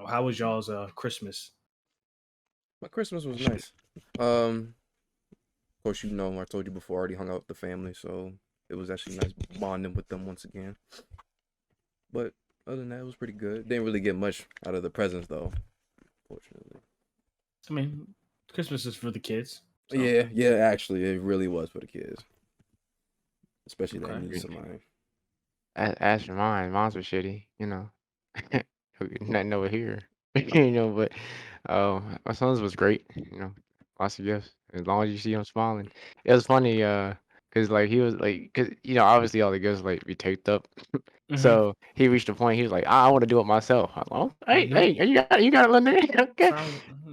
How was y'all's Christmas? My Christmas was nice. Of course, I told you before, I already hung out with the family, so it was actually nice bonding with them once again. But other than that, it was pretty good. Didn't really get much out of the presents, though, fortunately. I mean, Christmas is for the kids. So. Yeah, actually, it really was for the kids. Especially that Okay. niece of mine. As for mine, mine's were shitty, Nothing over here, but my son's was great, lots of gifts. As long as you see him smiling. It was funny, cause like he was like, cause obviously all the gifts like be taped up. So he reached a point. He was like, I want to do it myself. I'm like, oh, hey, you got it, London. Okay.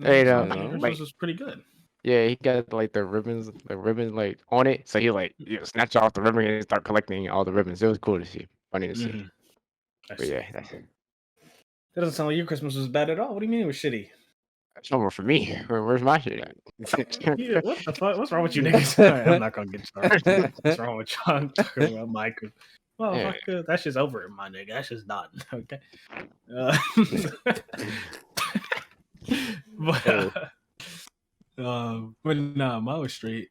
Christmas was pretty good. Yeah, he got like the ribbons like on it. So he like snatch off the ribbon and start collecting all the ribbons. It was cool to see, funny to see. But yeah, that doesn't sound like your Christmas was bad at all. What do you mean it was shitty? That's normal for me. Where's my shit at? Yeah, what the fuck? What's wrong with you niggas? Right, I'm not gonna get started. What's wrong with y'all? I'm talking about my Christmas. Well, Yeah. fuck, that shit's over, my nigga. That shit's done. Okay. But nah, mine was straight.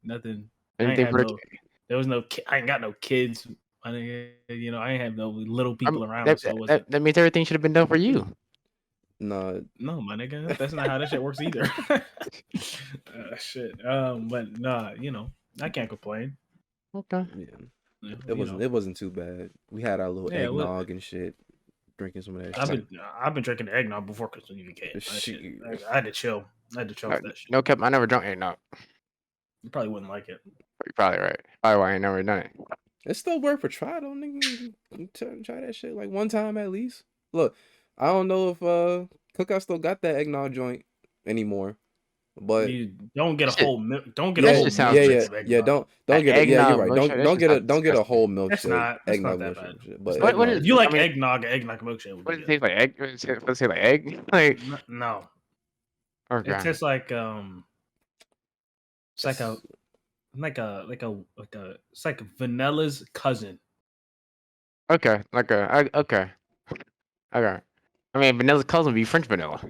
Nothing. There was no. I ain't got no kids. I ain't have no little people around. That means everything should have been done for you. No, my nigga. That's not how that shit works either. Shit. But nah, I can't complain. Okay. Yeah. It wasn't too bad. We had our little eggnog and shit. Drinking some of that shit. I've been drinking eggnog before Christmas even came. I had to chill. With that shit. No cap, I never drunk eggnog. You probably wouldn't like it. You're probably right. Probably why I ain't never done it. It's still worth a try though, nigga. Try that shit like one time at least. Look, I don't know if Cookout still got that eggnog joint anymore. But you don't get a whole milk. Don't get a whole milk. Yeah, don't get it. Yeah, you're right. Don't get a whole milkshake. That's not that bad. But what is, you like eggnog milkshake? What does it taste like? Egg? Does it taste like egg? Like no. Okay. It tastes like it's it's like vanilla's cousin. Okay, okay. I mean, vanilla's cousin would be French vanilla.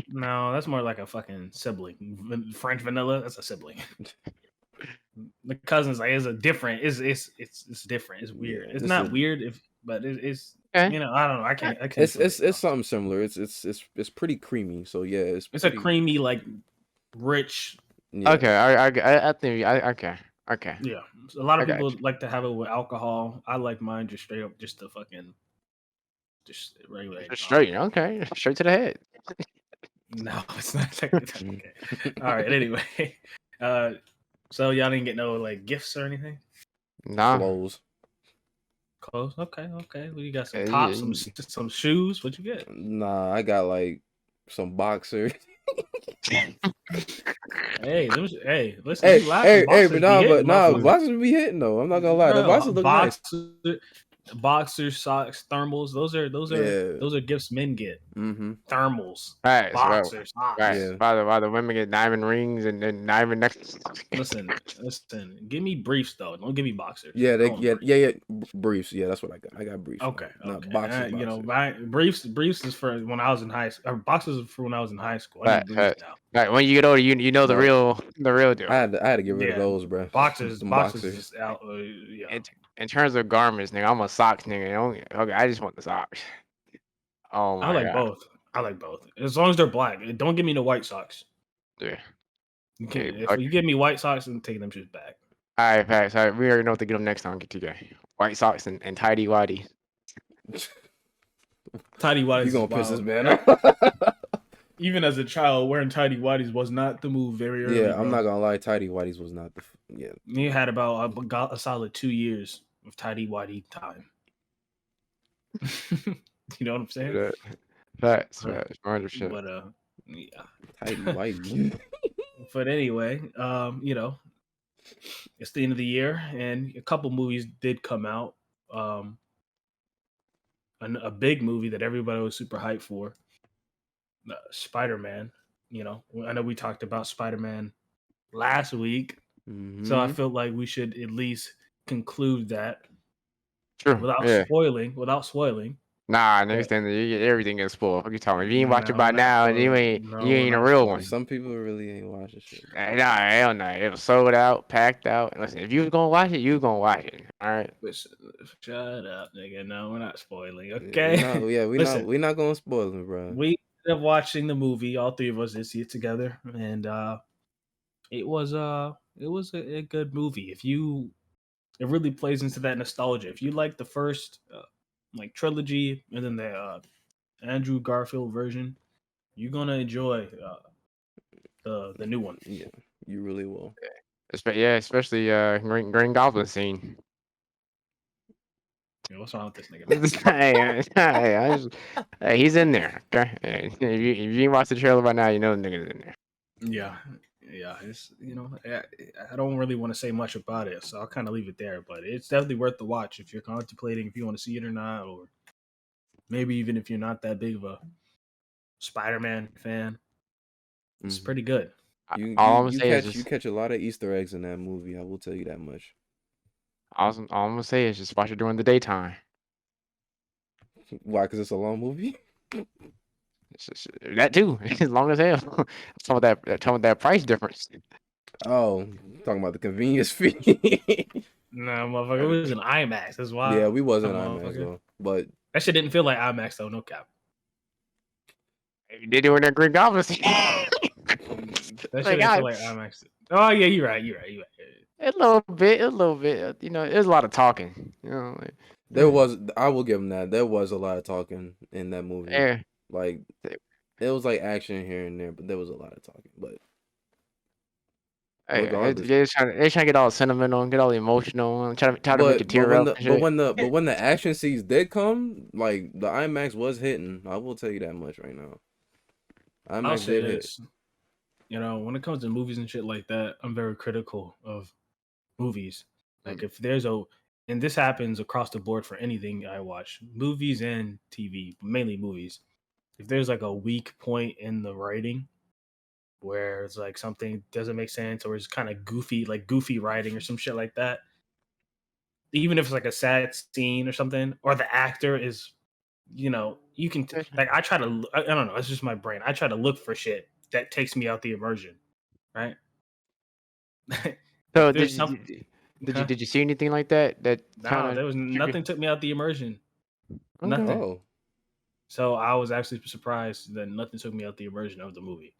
No, that's more like a fucking sibling. French vanilla, that's a sibling. The cousins is a different. It's different. It's weird. It's not weird but it's I don't know. I can't. It's something similar. It's pretty creamy. So yeah, it's a creamy like rich. Yeah. Okay, I think okay. Yeah, a lot of people like to have it with alcohol. I like mine just straight up, just the fucking. Just regular. Just straight, okay. Straight to the head. No, it's not okay. All right. Anyway, so y'all didn't get no like gifts or anything? Nah. Clothes. Okay. Well, you got some tops, some shoes. What you get? Nah, I got like some boxers. Hey, listen. But boxers be hitting though. I'm not gonna lie. The boxers look nice. Boxers, socks, thermals. Those are gifts men get. Mm-hmm. Thermals, right, boxers, socks. Right. Yeah. While the women get diamond rings and then diamond necklaces. Listen. Give me briefs though. Don't give me boxers. Yeah, briefs. Yeah, that's what I got. I got briefs. Okay. Boxers. Briefs is for when I was in high school. Boxers is for when I was in high school. I need briefs now. Right. When you get older, you know the real deal. I had to get rid of those, bro. Boxers is out. Yeah. In terms of garments, nigga, I'm a socks nigga. Okay, I just want the socks. Oh my God. I like both. As long as they're black. Don't give me the white socks. Yeah. Okay. If you give me white socks, I'm taking them shit back. All right, facts. All right, we already know what to get them next time. Get together. White socks and Tighty Whities. Tighty Whities. You gonna piss this man off? Even as a child, wearing Tighty Whities was not the move very early. Yeah, I'm not gonna lie. Tighty Whities was not the. Yeah. You had about a solid 2 years of Tighty Whitey time. You know what I'm saying? Facts. 100%. But yeah. Tighty Whitey. But anyway, it's the end of the year, and a couple movies did come out. A big movie that everybody was super hyped for. SPIDERMAN. I know we talked about SPIDERMAN last week, so I feel like we should at least conclude that sure. without spoiling. Nah, Yeah. niggas think that everything gets spoiled. What you talking? If you ain't watch it No, by we're not now, you spoiling. ain't No, you we're ain't a not real spoiling. one. Some people really ain't watching shit. Nah, hell no. It was sold out, packed out. Listen, if you was gonna watch it, you was gonna watch it. All right. Shut up, nigga. No, we're not spoiling. We Okay. not, yeah, Listen, we not gonna spoil it, bro. we ended up watching the movie. All three of us did see it together, and it was a good movie. It really plays into that nostalgia. If you like the first like trilogy and then the Andrew Garfield version, you're gonna enjoy the new one. Yeah, you really will. Yeah, especially Green Goblin scene. Yeah, what's wrong with this nigga? Hey, he's in there. Okay, if you ain't watched the trailer by now, you know the nigga's in there. Yeah, it's I don't really want to say much about it, so I'll kind of leave it there. But it's definitely worth the watch if you're contemplating if you want to see it or not, or maybe even if you're not that big of a Spider-Man fan. It's pretty good. All I'm gonna say is you catch a lot of Easter eggs in that movie. I will tell you that much. all I'm gonna say is just watch it during the daytime. Why? Because it's a long movie. It's just, that too, as long as hell. Some of that price difference. Oh, talking about the convenience fee. No, motherfucker, it was an IMAX. That's why. Yeah, we wasn't IMAX though, but that shit didn't feel like IMAX though. No cap. They doing that Green Goblin scene. That shit didn't feel like IMAX. Oh yeah, you're right. A little bit. You know, there's a lot of talking. You know, like, there was. I will give him that. There was a lot of talking in that movie. yeah. Like it was like action here and there, but there was a lot of talking. But regardless, they're trying to get all sentimental and get all emotional and try to make you tear up. But when the action scenes did come, like the IMAX was hitting. I will tell you that much right now. IMAX did hit. You know, when it comes to movies and shit like that, I'm very critical of movies. Like if there's and this happens across the board for anything I watch, movies and TV, mainly movies. If there's like a weak point in the writing where it's like something doesn't make sense or it's kind of goofy, like goofy writing or some shit like that, even if it's like a sad scene or something, or the actor is, you can like I don't know, it's just my brain. I try to look for shit that takes me out the immersion, right? So did you see anything like that? No, there was nothing took me out the immersion. Okay. Nothing. Oh. So I was actually surprised that nothing took me out the immersion of the movie.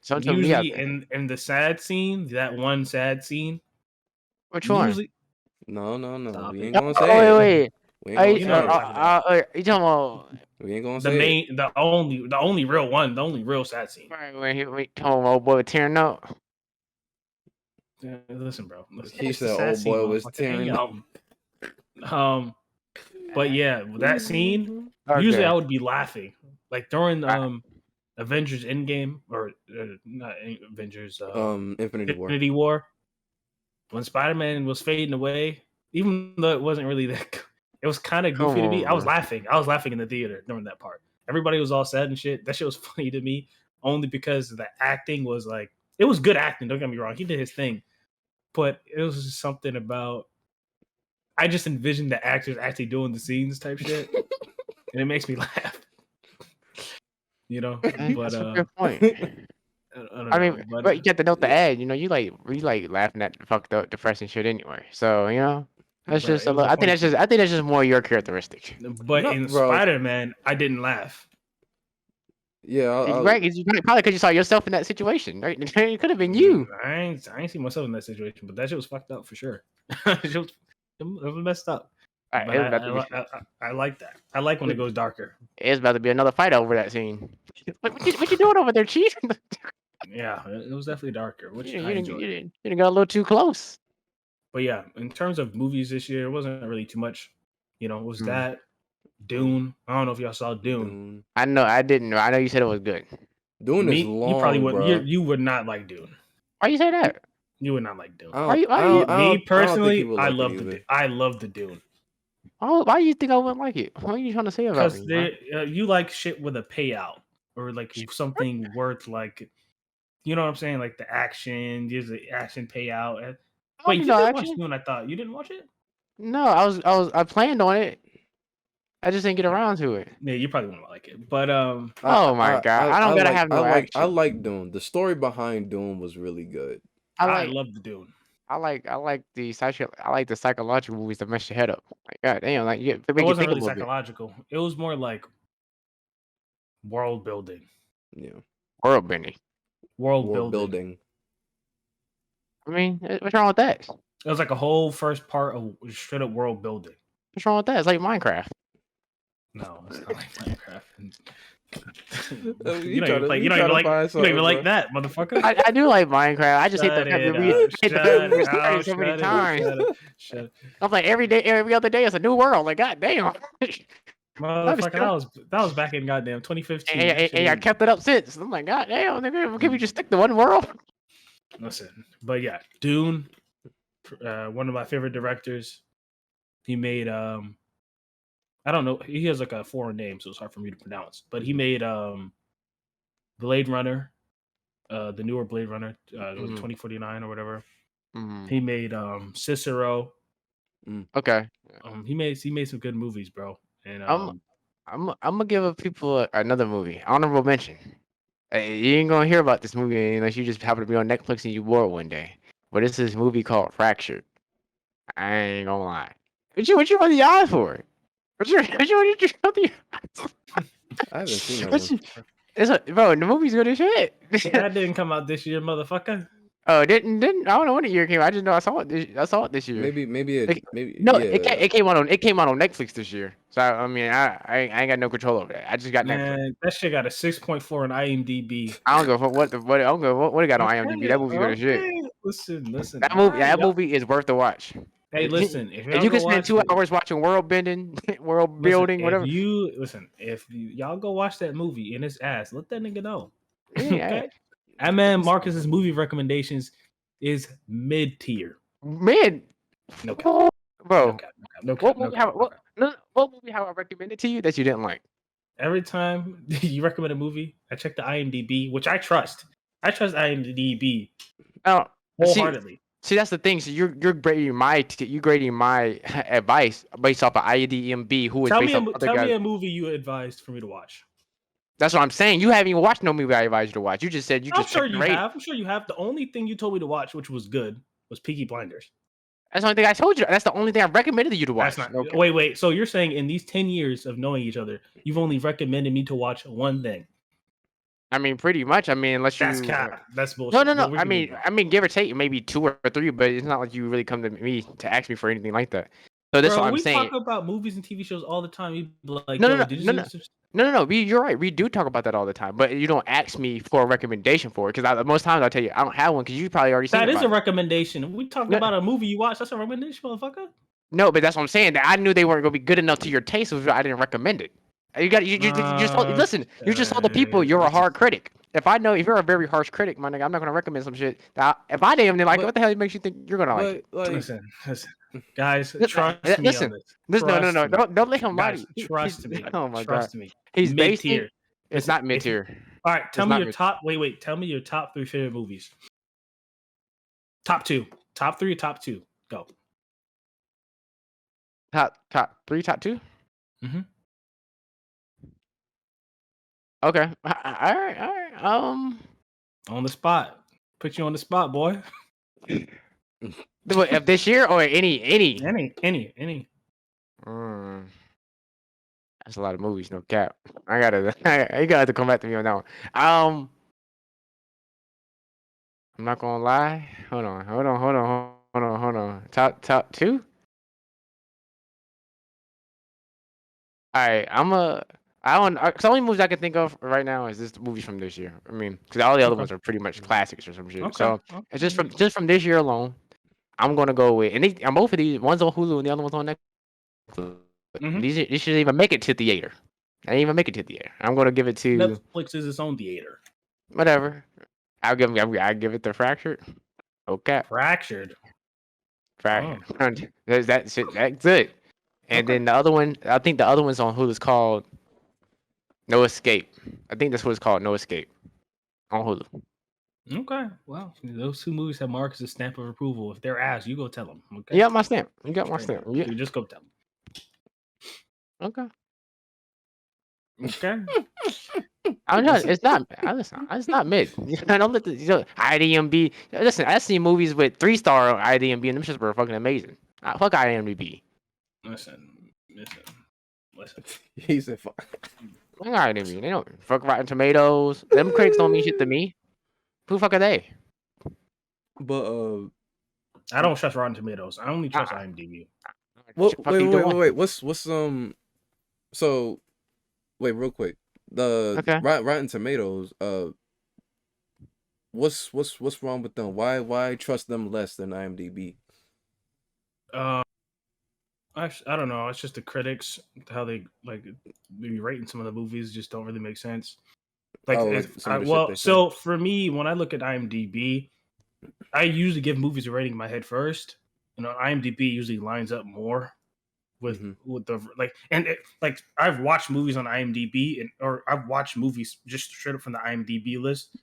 Usually in the sad scene, that one sad scene. Which one? Usually, no. Stop We it. ain't gonna say it. Wait. We ain't You gonna talking about we ain't gonna say it. the only real one, the only real sad scene. Right, when he told old boy tearing up. Listen, bro. He said old boy was tearing up. But yeah, that scene. Okay. Usually I would be laughing, like during Avengers Endgame or not Avengers. Infinity War. When Spider-Man was fading away, even though it wasn't really that, it was kind of goofy to me. I was laughing. I was laughing in the theater during that part. Everybody was all sad and shit. That shit was funny to me only because the acting was like, it was good acting. Don't get me wrong. He did his thing, but it was just something about. I just envisioned the actors actually doing the scenes type shit, and it makes me laugh. You know, but that's a good point. I mean, but you get to note the ad. You know, you like laughing at the fucked up, depressing shit anyway. So you know, that's just. I think that's just more your characteristic. But in Spider-Man, I didn't laugh. Yeah, right. Probably because you saw yourself in that situation, right? It could have been you. I ain't see myself in that situation, but that shit was fucked up for sure. It was messed up. I like that. I like when it goes darker. It's about to be another fight over that scene. What you doing over there, Chief? Yeah, it was definitely darker. Which you didn't go a little too close. But yeah, in terms of movies this year, it wasn't really too much. You know, it was that Dune. I don't know if y'all saw Dune. I know, I didn't know. I know you said it was good. Dune is long. You probably would. Bro. You would not like Dune. Why you say that? You would not like Dune. Me personally, I love the Dune. Oh, why do you think I wouldn't like it? What are you trying to say about me? Because you like shit with a payout or like something worth like, you know what I'm saying? Like the action, there's the action payout. Wait, you didn't watch Dune? I thought you didn't watch it. No, I planned on it. I just didn't get around to it. Yeah, you probably won't like it, but Oh my god, I don't gotta have no I action. like Dune. The story behind Dune was really good. I love the Dune. I like the psychological movies that mess your head up. Like, god damn, like It make you wasn't think a really little bit. psychological. It was more like world building. Yeah. World bending. World building. I mean, what's wrong with that? It was like a whole first part of straight up world building. What's wrong with that? It's like Minecraft. No, it's not like Minecraft. You don't even like that, motherfucker. I do like Minecraft. I just hate the fact that we hate the story so many times. Shut I'm like every other day it's a new world. Like god damn. Motherfucker, that was back in goddamn 2015. And I kept it up since. I'm like, god damn, nigga, can we just stick to one world? Listen, but yeah, Dune, one of my favorite directors. He made I don't know, he has like a foreign name, so it's hard for me to pronounce. But he made Blade Runner, the newer Blade Runner, 2049 or whatever. He made Cicero. Okay. He made some good movies, bro. And I'm gonna give people another movie. Honorable mention. You ain't gonna hear about this movie unless you just happen to be on Netflix and you bored one day. But it's this movie called Fractured. I ain't gonna lie. What you on the eye for? What you on the eye? I haven't seen that one. Bro, the movie's good as shit. That didn't come out this year, motherfucker. Oh, didn't I don't know when the year came out. I just know I saw it this year. It came out on Netflix this year. So I mean I ain't got no control over that. I just got Netflix. That shit got a 6.4 on IMDb. I don't go for what I don't go what it got on IMDb. That movie's good as shit. Listen. That movie is worth the watch. Hey, listen. If you can spend 2 hours watching world building, whatever. If y'all go watch that movie in his ass, let that nigga know. Okay. That man Marcus's movie recommendations is mid tier. Mid. No, bro. What movie have I recommended to you that you didn't like? Every time you recommend a movie, I check the IMDb, which I trust. I trust IMDb wholeheartedly. See, that's the thing. So you're grading my advice based off of IMDb. Tell me a movie you advised for me to watch. That's what I'm saying. You haven't even watched no movie I advised you to watch. You just said I'm sure you have. The only thing you told me to watch, which was good, was Peaky Blinders. That's the only thing I told you. That's the only thing I recommended you to watch. Wait. So you're saying in these 10 years of knowing each other, you've only recommended me to watch one thing? I mean, pretty much. I mean, unless you. That's bullshit. No. I mean, give or take, maybe 2 or 3, but it's not like you really come to me to ask me for anything like that. So that's what I'm saying. We talk about movies and TV shows all the time. You like, no. You're right. We do talk about that all the time, but you don't ask me for a recommendation for it because most times I'll tell you I don't have one because you probably already seen it. That is a recommendation. We talk about a movie you watch. That's a recommendation, motherfucker. No, but that's what I'm saying. That I knew they weren't going to be good enough to your taste, so I didn't recommend it. You listen. You just told the people you're a hard critic. If you're a very harsh critic, my nigga, I'm not going to recommend some shit. If I damn near like it, what the hell makes you think you're going to like it? Listen. Guys, trust me on this. No. Don't let him lie to you. Trust me. Oh my God. Me. He's mid tier. It's not mid tier. All right, tell me your top. Wait. Tell me your top 3 favorite movies. Top 2, top 3, top 2. Go. Top 3, top 2. Mm-hmm. Okay. All right. On the spot. Put you on the spot, boy. Of this year or any? Any. That's a lot of movies, no cap. You gotta come back to me on that one. I'm not gonna lie. Hold on. Top 2. All right, the only movies I can think of right now is this movies from this year. I mean, because all the other ones are pretty much classics or some shit. Okay. So it's just from this year alone. I'm gonna go with, and both of these, one's on Hulu and the other one's on Netflix. Mm-hmm. These shouldn't even make it to theater. I didn't even make it to theater. I'm gonna give it to Netflix is its own theater. Whatever. I give it to Fractured. Okay. Fractured. Oh. That's it. And then the other one, I think the other one's on Hulu is called No Escape. I think that's what it's called, No Escape, on Hulu. Okay, well, those 2 movies have Marcus' stamp of approval. If they're asked, you go tell them. Okay. You got my stamp. You just go tell them. Okay. Okay. I'm not. It's not. It's not mid. I don't let the IDMB. Listen, I've seen movies with 3-star IDMB, and them shits were fucking amazing. Fuck IDMB. Listen. He said, "Fuck." Fuck IDMB. They don't fuck Rotten Tomatoes. Them critics don't mean shit to me. Who the fuck are they? But I don't trust Rotten Tomatoes. I only trust Uh-uh. IMDb. well, Fuck either one. wait. What's so wait, real quick. The Okay. Rotten Tomatoes. What's wrong with them? Why trust them less than IMDb? I don't know. It's just the critics, how they like maybe rating some of the movies just don't really make sense. Like, so for me, when I look at IMDb, I usually give movies a rating in my head first. IMDb usually lines up more with the like I've watched movies on IMDb or I've watched movies just straight up from the IMDb list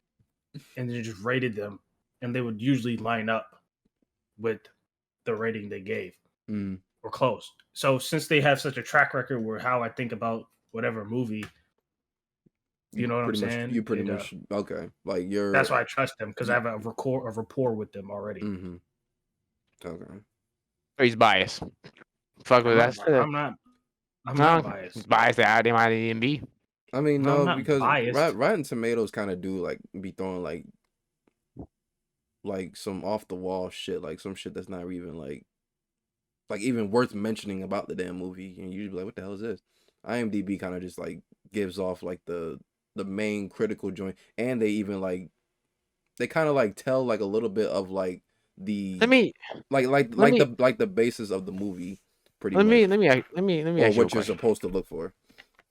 and then just rated them, and they would usually line up with the rating they gave. Or close. So since they have such a track record where how I think about whatever movie, you know what I'm saying? You pretty much okay. Like you're. That's why I trust them because I have a rapport with them already. Okay. He's biased. Fuck with that. I'm not biased. Biased to IMDb. I mean, no, because biased. Rotten Tomatoes kind of do like be throwing like some off the wall shit, like some shit that's not even like even worth mentioning about the damn movie, and you'd be like, what the hell is this? IMDb kind of just like gives off like the main critical joint, and they even like they kind of like tell like a little bit of like the the basis of the movie, pretty much. Let me ask you what you're supposed to look for.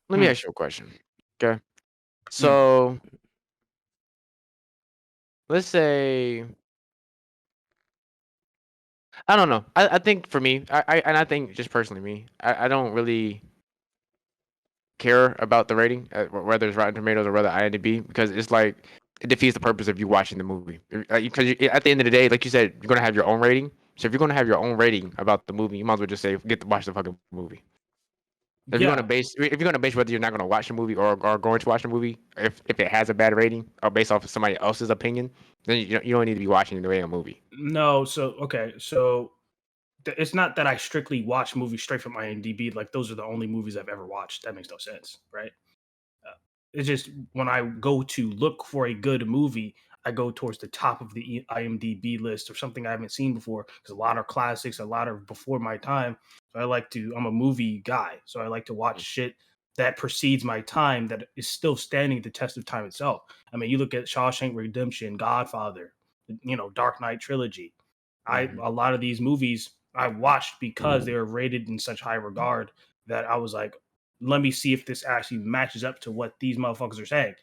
Let me ask you a question. Okay, so let's say. I don't know. I think for me, I think just personally me, I don't really care about the rating, whether it's Rotten Tomatoes or whether IMDb, because it's like it defeats the purpose of you watching the movie. Because at the end of the day, like you said, you're gonna have your own rating. So if you're gonna have your own rating about the movie, you might as well just say get to watch the fucking movie. If you're gonna base whether you're not gonna watch the movie or going to watch the movie, if it has a bad rating or based off of somebody else's opinion, then you don't need to be watching the way a movie. No, so it's not that I strictly watch movies straight from IMDb. Like those are the only movies I've ever watched. That makes no sense, right? It's just when I go to look for a good movie, I go towards the top of the IMDb list or something I haven't seen before because a lot are classics, a lot are before my time. So I'm a movie guy, so I like to watch shit that precedes my time that is still standing the test of time itself. I mean, you look at Shawshank Redemption, Godfather, Dark Knight trilogy. A lot of these movies I watched because they were rated in such high regard that I was like, let me see if this actually matches up to what these motherfuckers are saying.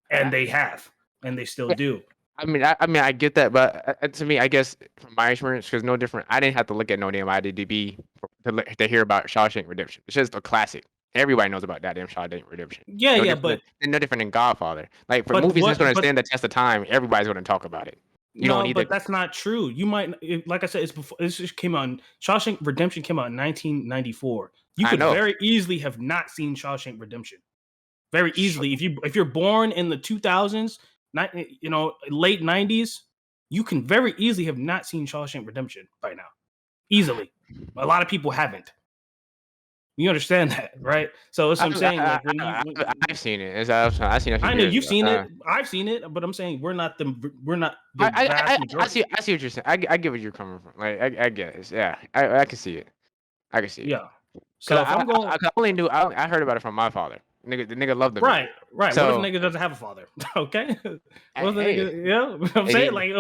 And they have, and they still do. I mean, I get that, but to me, I guess from my experience, because no different. I didn't have to look at no damn IMDb to hear about Shawshank Redemption. It's just a classic. Everybody knows about that damn Shawshank Redemption. But no different than Godfather. Like for movies that's going to stand the test of time, everybody's going to talk about it. But that's not true. You might, like I said, it's before. This just came out. Shawshank Redemption came out in 1994. You could very easily have not seen Shawshank Redemption. Very easily, if you're born in the 2000s, late 90s, you can very easily have not seen Shawshank Redemption by now. Easily, a lot of people haven't. You understand that, right? So that's what I'm saying. Like I've seen it. I've seen it. I know you've seen it. I've seen it, but I'm saying we're not the vast majority. I see what you're saying. I get where you're coming from. Like I guess, yeah. I can see it. I can see it. Yeah. So if I'm going, I heard about it from my father. The nigga loved the movie. Right. So, what if nigga doesn't have a father? Okay. What if the nigga, yeah, I'm saying like,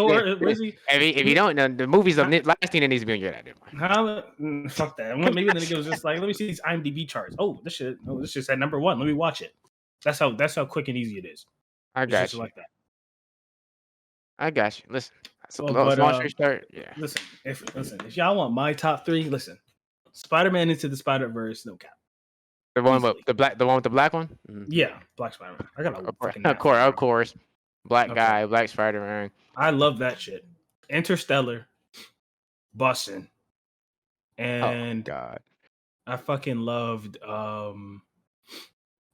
where's he? If you don't, the movie's the last thing that needs to be on your head. Fuck that. Maybe the nigga was just like, let me see these IMDb charts. This shit said number 1. Let me watch it. That's how quick and easy it is. I got you. Like that. I got you. Listen. Long start. Yeah. Listen. If y'all want my top 3, listen. Spider-Man Into the Spider-Verse, no cap. The one with the black one? Yeah, Black Spider-Man. I got of course. Black guy, Black Spider-Man. I love that shit. Interstellar, bussin'. And God. I fucking loved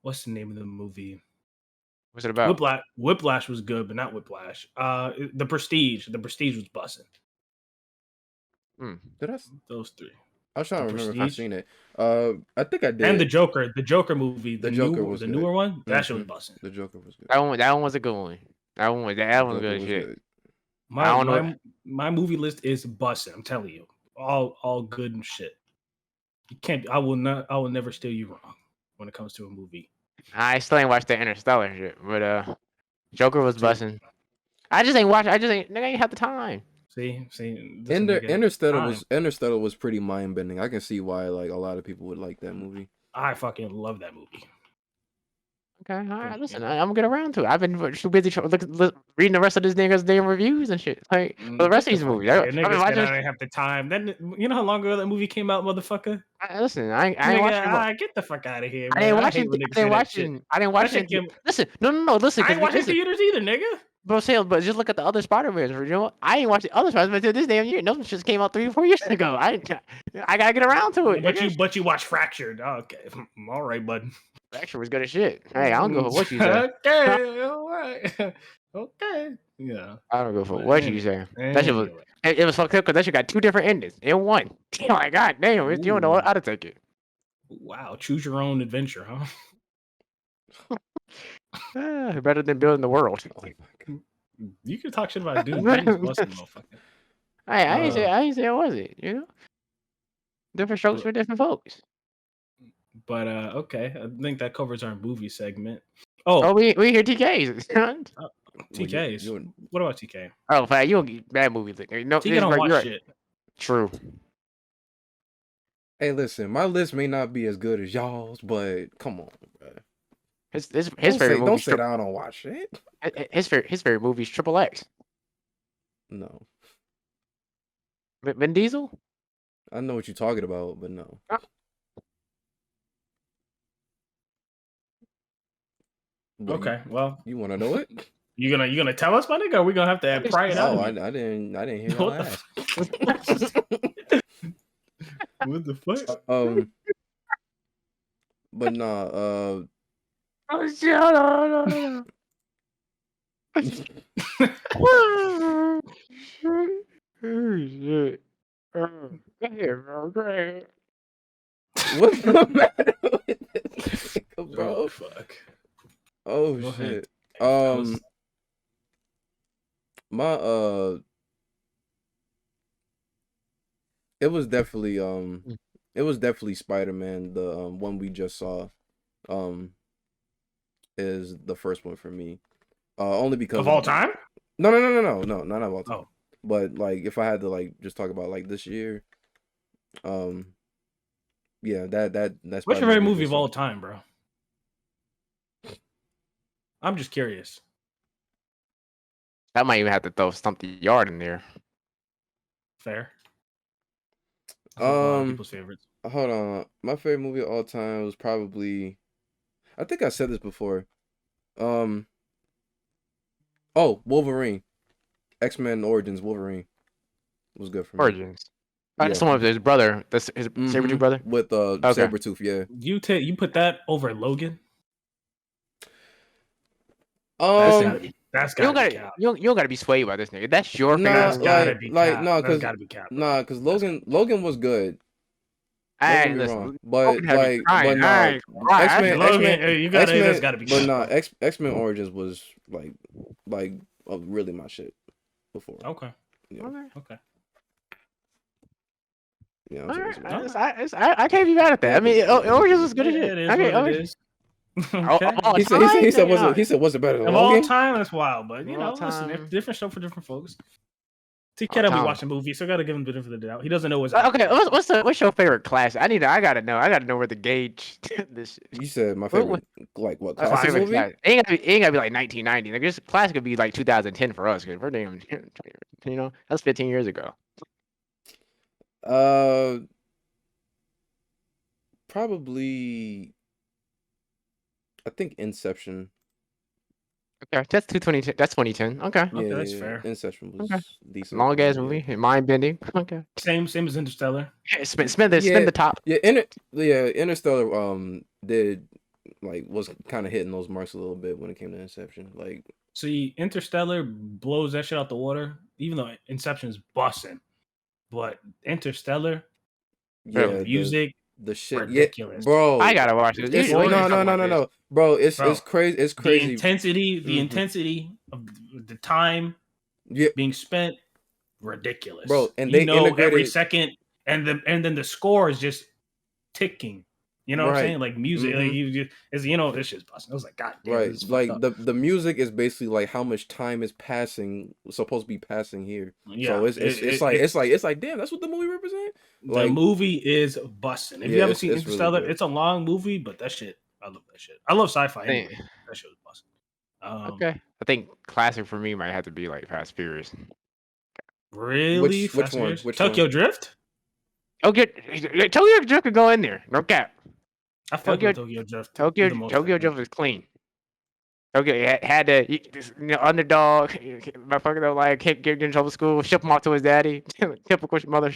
what's the name of the movie? What's it about? Whiplash was good, but not Whiplash. The Prestige. The Prestige was busting. Those three. I was trying to remember if I've seen it. I think I did. And the Joker movie, the newer one, that shit was busting. The Joker was good. That one was a good one. That one was good shit. My movie list is busting. I'm telling you, all good and shit. You can't. I will never steer you wrong when it comes to a movie. I still ain't watched the Interstellar shit, but Joker was busting. I just ain't watch. Nigga ain't have the time. See, Interstellar was pretty mind bending. I can see why like a lot of people would like that movie. I fucking love that movie. Okay, all right. Listen, I'm gonna get around to it. I've been too busy reading the rest of this nigga's damn reviews and shit. Like for the rest of these movies, I didn't have the time. Then you know how long ago that movie came out, motherfucker. Listen, I ain't watching. Get the fuck out of here, man. I didn't watch it. Listen, no. Listen, I ain't watching theaters either, nigga. But just look at the other Spider-Mans. You know, I ain't watched the other Spider-Man until this damn year. Those just came out 3 or 4 years ago. I gotta get around to it. But you watch Fractured. Oh, okay, all right, bud. Fractured was good as shit. Hey, I don't go for what you say. Okay, all right. Okay, yeah. I don't go for what you say. That shit was. It was fucked up because that shit got 2 different endings in one. Oh my god, damn! You don't know how to take it. Wow, choose your own adventure, huh? Better than building the world. You can talk shit about Doom. Motherfucker. I ain't say it wasn't. You know, different strokes for different folks. But okay, I think that covers our movie segment. We hear TKs. TKs. What about TK? Oh, fine. You don't get bad movies. No, TK don't watch shit. True. Hey, listen, my list may not be as good as y'all's, but come on, bro. His favorite movie. Don't say that I don't watch it. His favorite movie is Triple X. No. Vin Diesel? I know what you're talking about, but no. Okay, well, you want to know it? You gonna tell us, my nigga? Or are we gonna have to pry it out? Oh, I didn't hear y'all ask. What the fuck? But nah. Oh shit! Hold on. Oh shit! Go ahead, bro. Go ahead. What's the matter with this nigga, bro? Oh fuck. Oh Go shit. Ahead. It was definitely Spider-Man. The one we just saw, is the first one for me. Only because of all time. No, not of all time. Oh. But like, if I had to like just talk about like this year, yeah, that's. What's your favorite movie of all time, bro? I'm just curious. I might even have to throw Stump the Yard in there. Fair. People's favorites. Hold on. My favorite movie of all time was probably, I think I said this before. Wolverine. X-Men Origins Wolverine was good for me. Origins. That's the one with his brother. That's his Sabretooth brother? With Sabretooth, yeah. You put that over Logan? That's gotta be cap. You don't gotta be swayed by this nigga. That's your favorite. That's gotta be cap. Nah, because Logan was good. But X-Men Origins was like really my shit before. Okay. Yeah. Okay. Yeah. I can't be mad at that. I mean, Origins was good as shit. It is. Okay. He said was it better than of Logan? All time? That's wild, but you know, listen, different show for different folks. TK don't be watching movies, so I gotta give him the benefit of the doubt. He doesn't know what's okay. What's your favorite classic? I gotta know where to gauge this. You said my favorite, like what classic movie? It ain't gotta be like 1990. Like this classic could be like 2010 for us, because we're damn, you know, that's 15 years ago. Probably. I think Inception. Okay, that's 2010. That's 2010. Okay, that's fair. Inception was decent. Long ass movie, mind bending. Okay. Same as Interstellar. Spin the top. Interstellar did like was kind of hitting those marks a little bit when it came to Inception. Like, see, Interstellar blows that shit out the water. Even though Inception's busting, but Interstellar, yeah, the music, the shit, yeah, ridiculous. bro. I gotta watch this. It's You no, talking about this? bro. It's Bro, crazy. It's The crazy. intensity, the Mhm. intensity of the time Yeah, being spent, ridiculous, bro. And you they know, every integrated, second, and then the score is just ticking. You know what I'm right. saying? Like music, like Mhm. you just, it's, you know, this shit's busting. I was like, God damn, Right, this is fucked like up. the music is basically like how much time is passing, supposed to be passing here. Yeah, So it's like damn, that's what the movie represent. the Like, movie is busting. If you yeah, haven't seen it's really Interstellar, good. it's a long movie, but that shit, I love that shit. I love sci-fi Think- anyway. That shit was busting. Okay, I think classic for me might have to be like Fast Furious. Really? Which Fast and one? Furious? Which Tokyo one? Drift? Okay, Tokyo Drift could go in there. No cap. I fuck with Tokyo Drift. For the most Tokyo part. Drift is clean. Okay, had to underdog, motherfucker like can't get in trouble with school, ship him off to his daddy. Typical mother.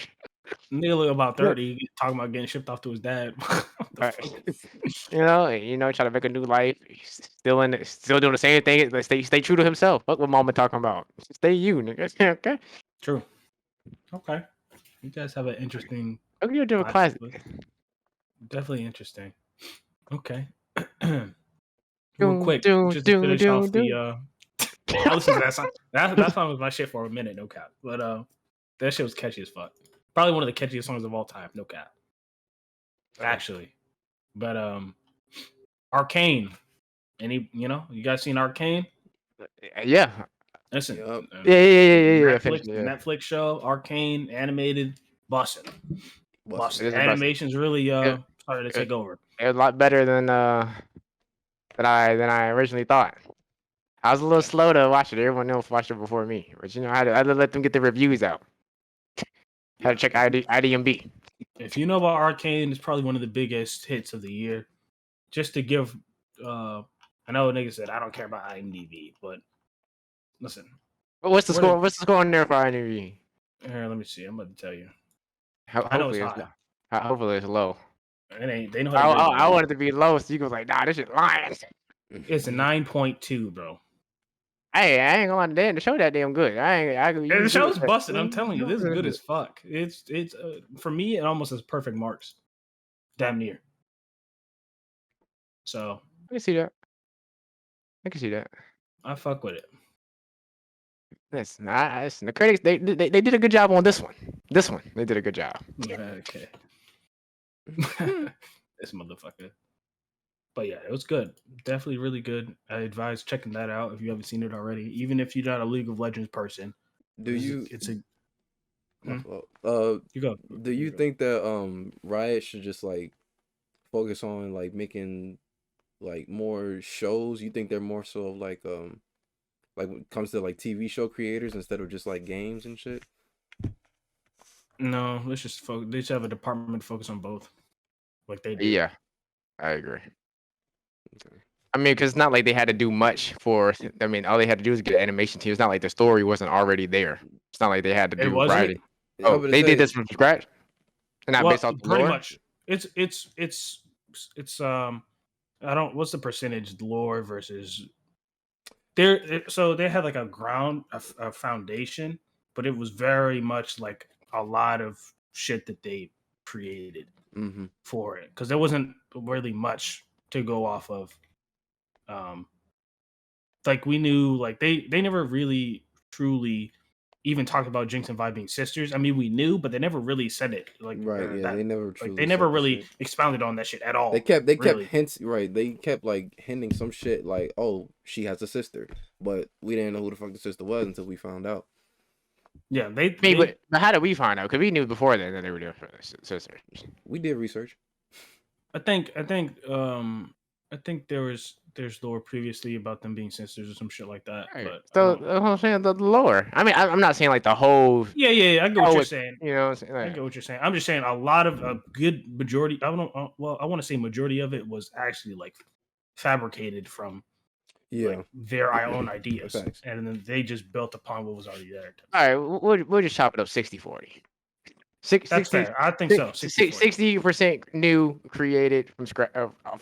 Nearly about 30, talking about getting shipped off to his dad. What the Right. fuck? Trying to make a new life. He's still doing the same thing. Like, stay true to himself. Fuck what mama talking about. Stay you, nigga. Okay. True. Okay. You guys have an interesting. Tokyo Drift classic. Definitely interesting. Okay. Real quick, just to finish off the. I listened to that song. That song was my shit for a minute, no cap. But that shit was catchy as fuck. Probably one of the catchiest songs of all time, no cap. Actually, but Arcane. You guys seen Arcane? Yeah. Listen, Yup. Yeah. Netflix show, Arcane, animated, busting. Busting. It is a busting. Animation's really started to take over. It was a lot better than I originally thought. I was a little slow to watch it. Everyone else watched it before me, but I had to let them get the reviews out. Had to check IDMB. If you know about Arcane, it's probably one of the biggest hits of the year. Just to give, I know niggas said I don't care about IMDb, but listen. What's the score? What's the score on there for IMDb? Here, let me see. I'm about to tell you. I know it's high. Hopefully it's low. It ain't. They know how to I want it to be low, so you go like, nah, this shit lying. It's a 9.2, bro. Hey, I ain't gonna lie, the show that damn good. The show's busted. I'm telling you, this is good as fuck. It's for me, it almost has perfect marks, damn near. So I can see that. I fuck with it. Listen, the critics they did a good job on this one. They did a good job. Okay. This motherfucker. But yeah, it was good. Definitely really good. I advise checking that out if you haven't seen it already. Even if you're not a League of Legends person. You go. Do you think that Riot should just like focus on like making like more shows? You think they're more so like when it comes to like TV show creators instead of just like games and shit? No, let's just focus. They should have a department to focus on both, like they do. Yeah, I agree. Okay. I mean, because it's not like they had to do much for. I mean, all they had to do was get an animation team. It's not like the story wasn't already there. It's not like they had to do writing. Oh, they did this from scratch, and not based off the pretty lore? much. It's I don't. What's the percentage lore versus? So they had like a foundation, but it was very much like a lot of shit that they created for it because there wasn't really much to go off of. Like we knew, like they never really truly even talked about Jinx and Vi being sisters. I mean, we knew, but they never really said it. Like they never truly. Like, they never really expounded on that shit at all. They kept hints. Right, they kept like hinting some shit like, "Oh, she has a sister," but we didn't know who the fuck the sister was until we found out. Yeah, but how did we find out? Because we knew before that they were their sisters. We did research. I think there's lore previously about them being sisters or some shit like that. Right. But so I'm saying the lore. I mean, I'm not saying like the whole. Yeah. I get what you're saying. You know, what I'm saying? I get what you're saying. I'm just saying a lot of a good majority. I want to say majority of it was actually like fabricated from like, their own ideas, and then they just built upon what was already there. All right, we'll just chop it up 60-40. That's fair. I think so. 60% new, created from scratch,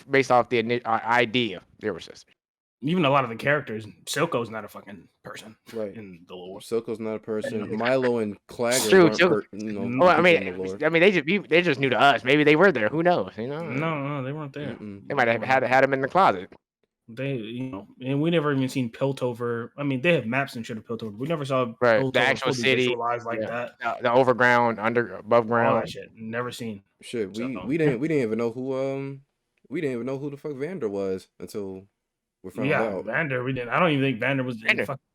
based off the idea. There was this. Even a lot of the characters, Silco's not a fucking person, right? In the lore. Silco's not a person. Milo and Clagger True. weren't Well, I mean, they just new to us. Maybe they were there. Who knows? No, they weren't there. They might have had them in the closet. They, and we never even seen Piltover. I mean, they have maps and shit of Piltover. We never saw the actual city visualized like that. The overground, above ground, all that shit. Never seen. Shit, we didn't even know who the fuck Vander was until we found out. Vander. We didn't. I don't even think Vander was.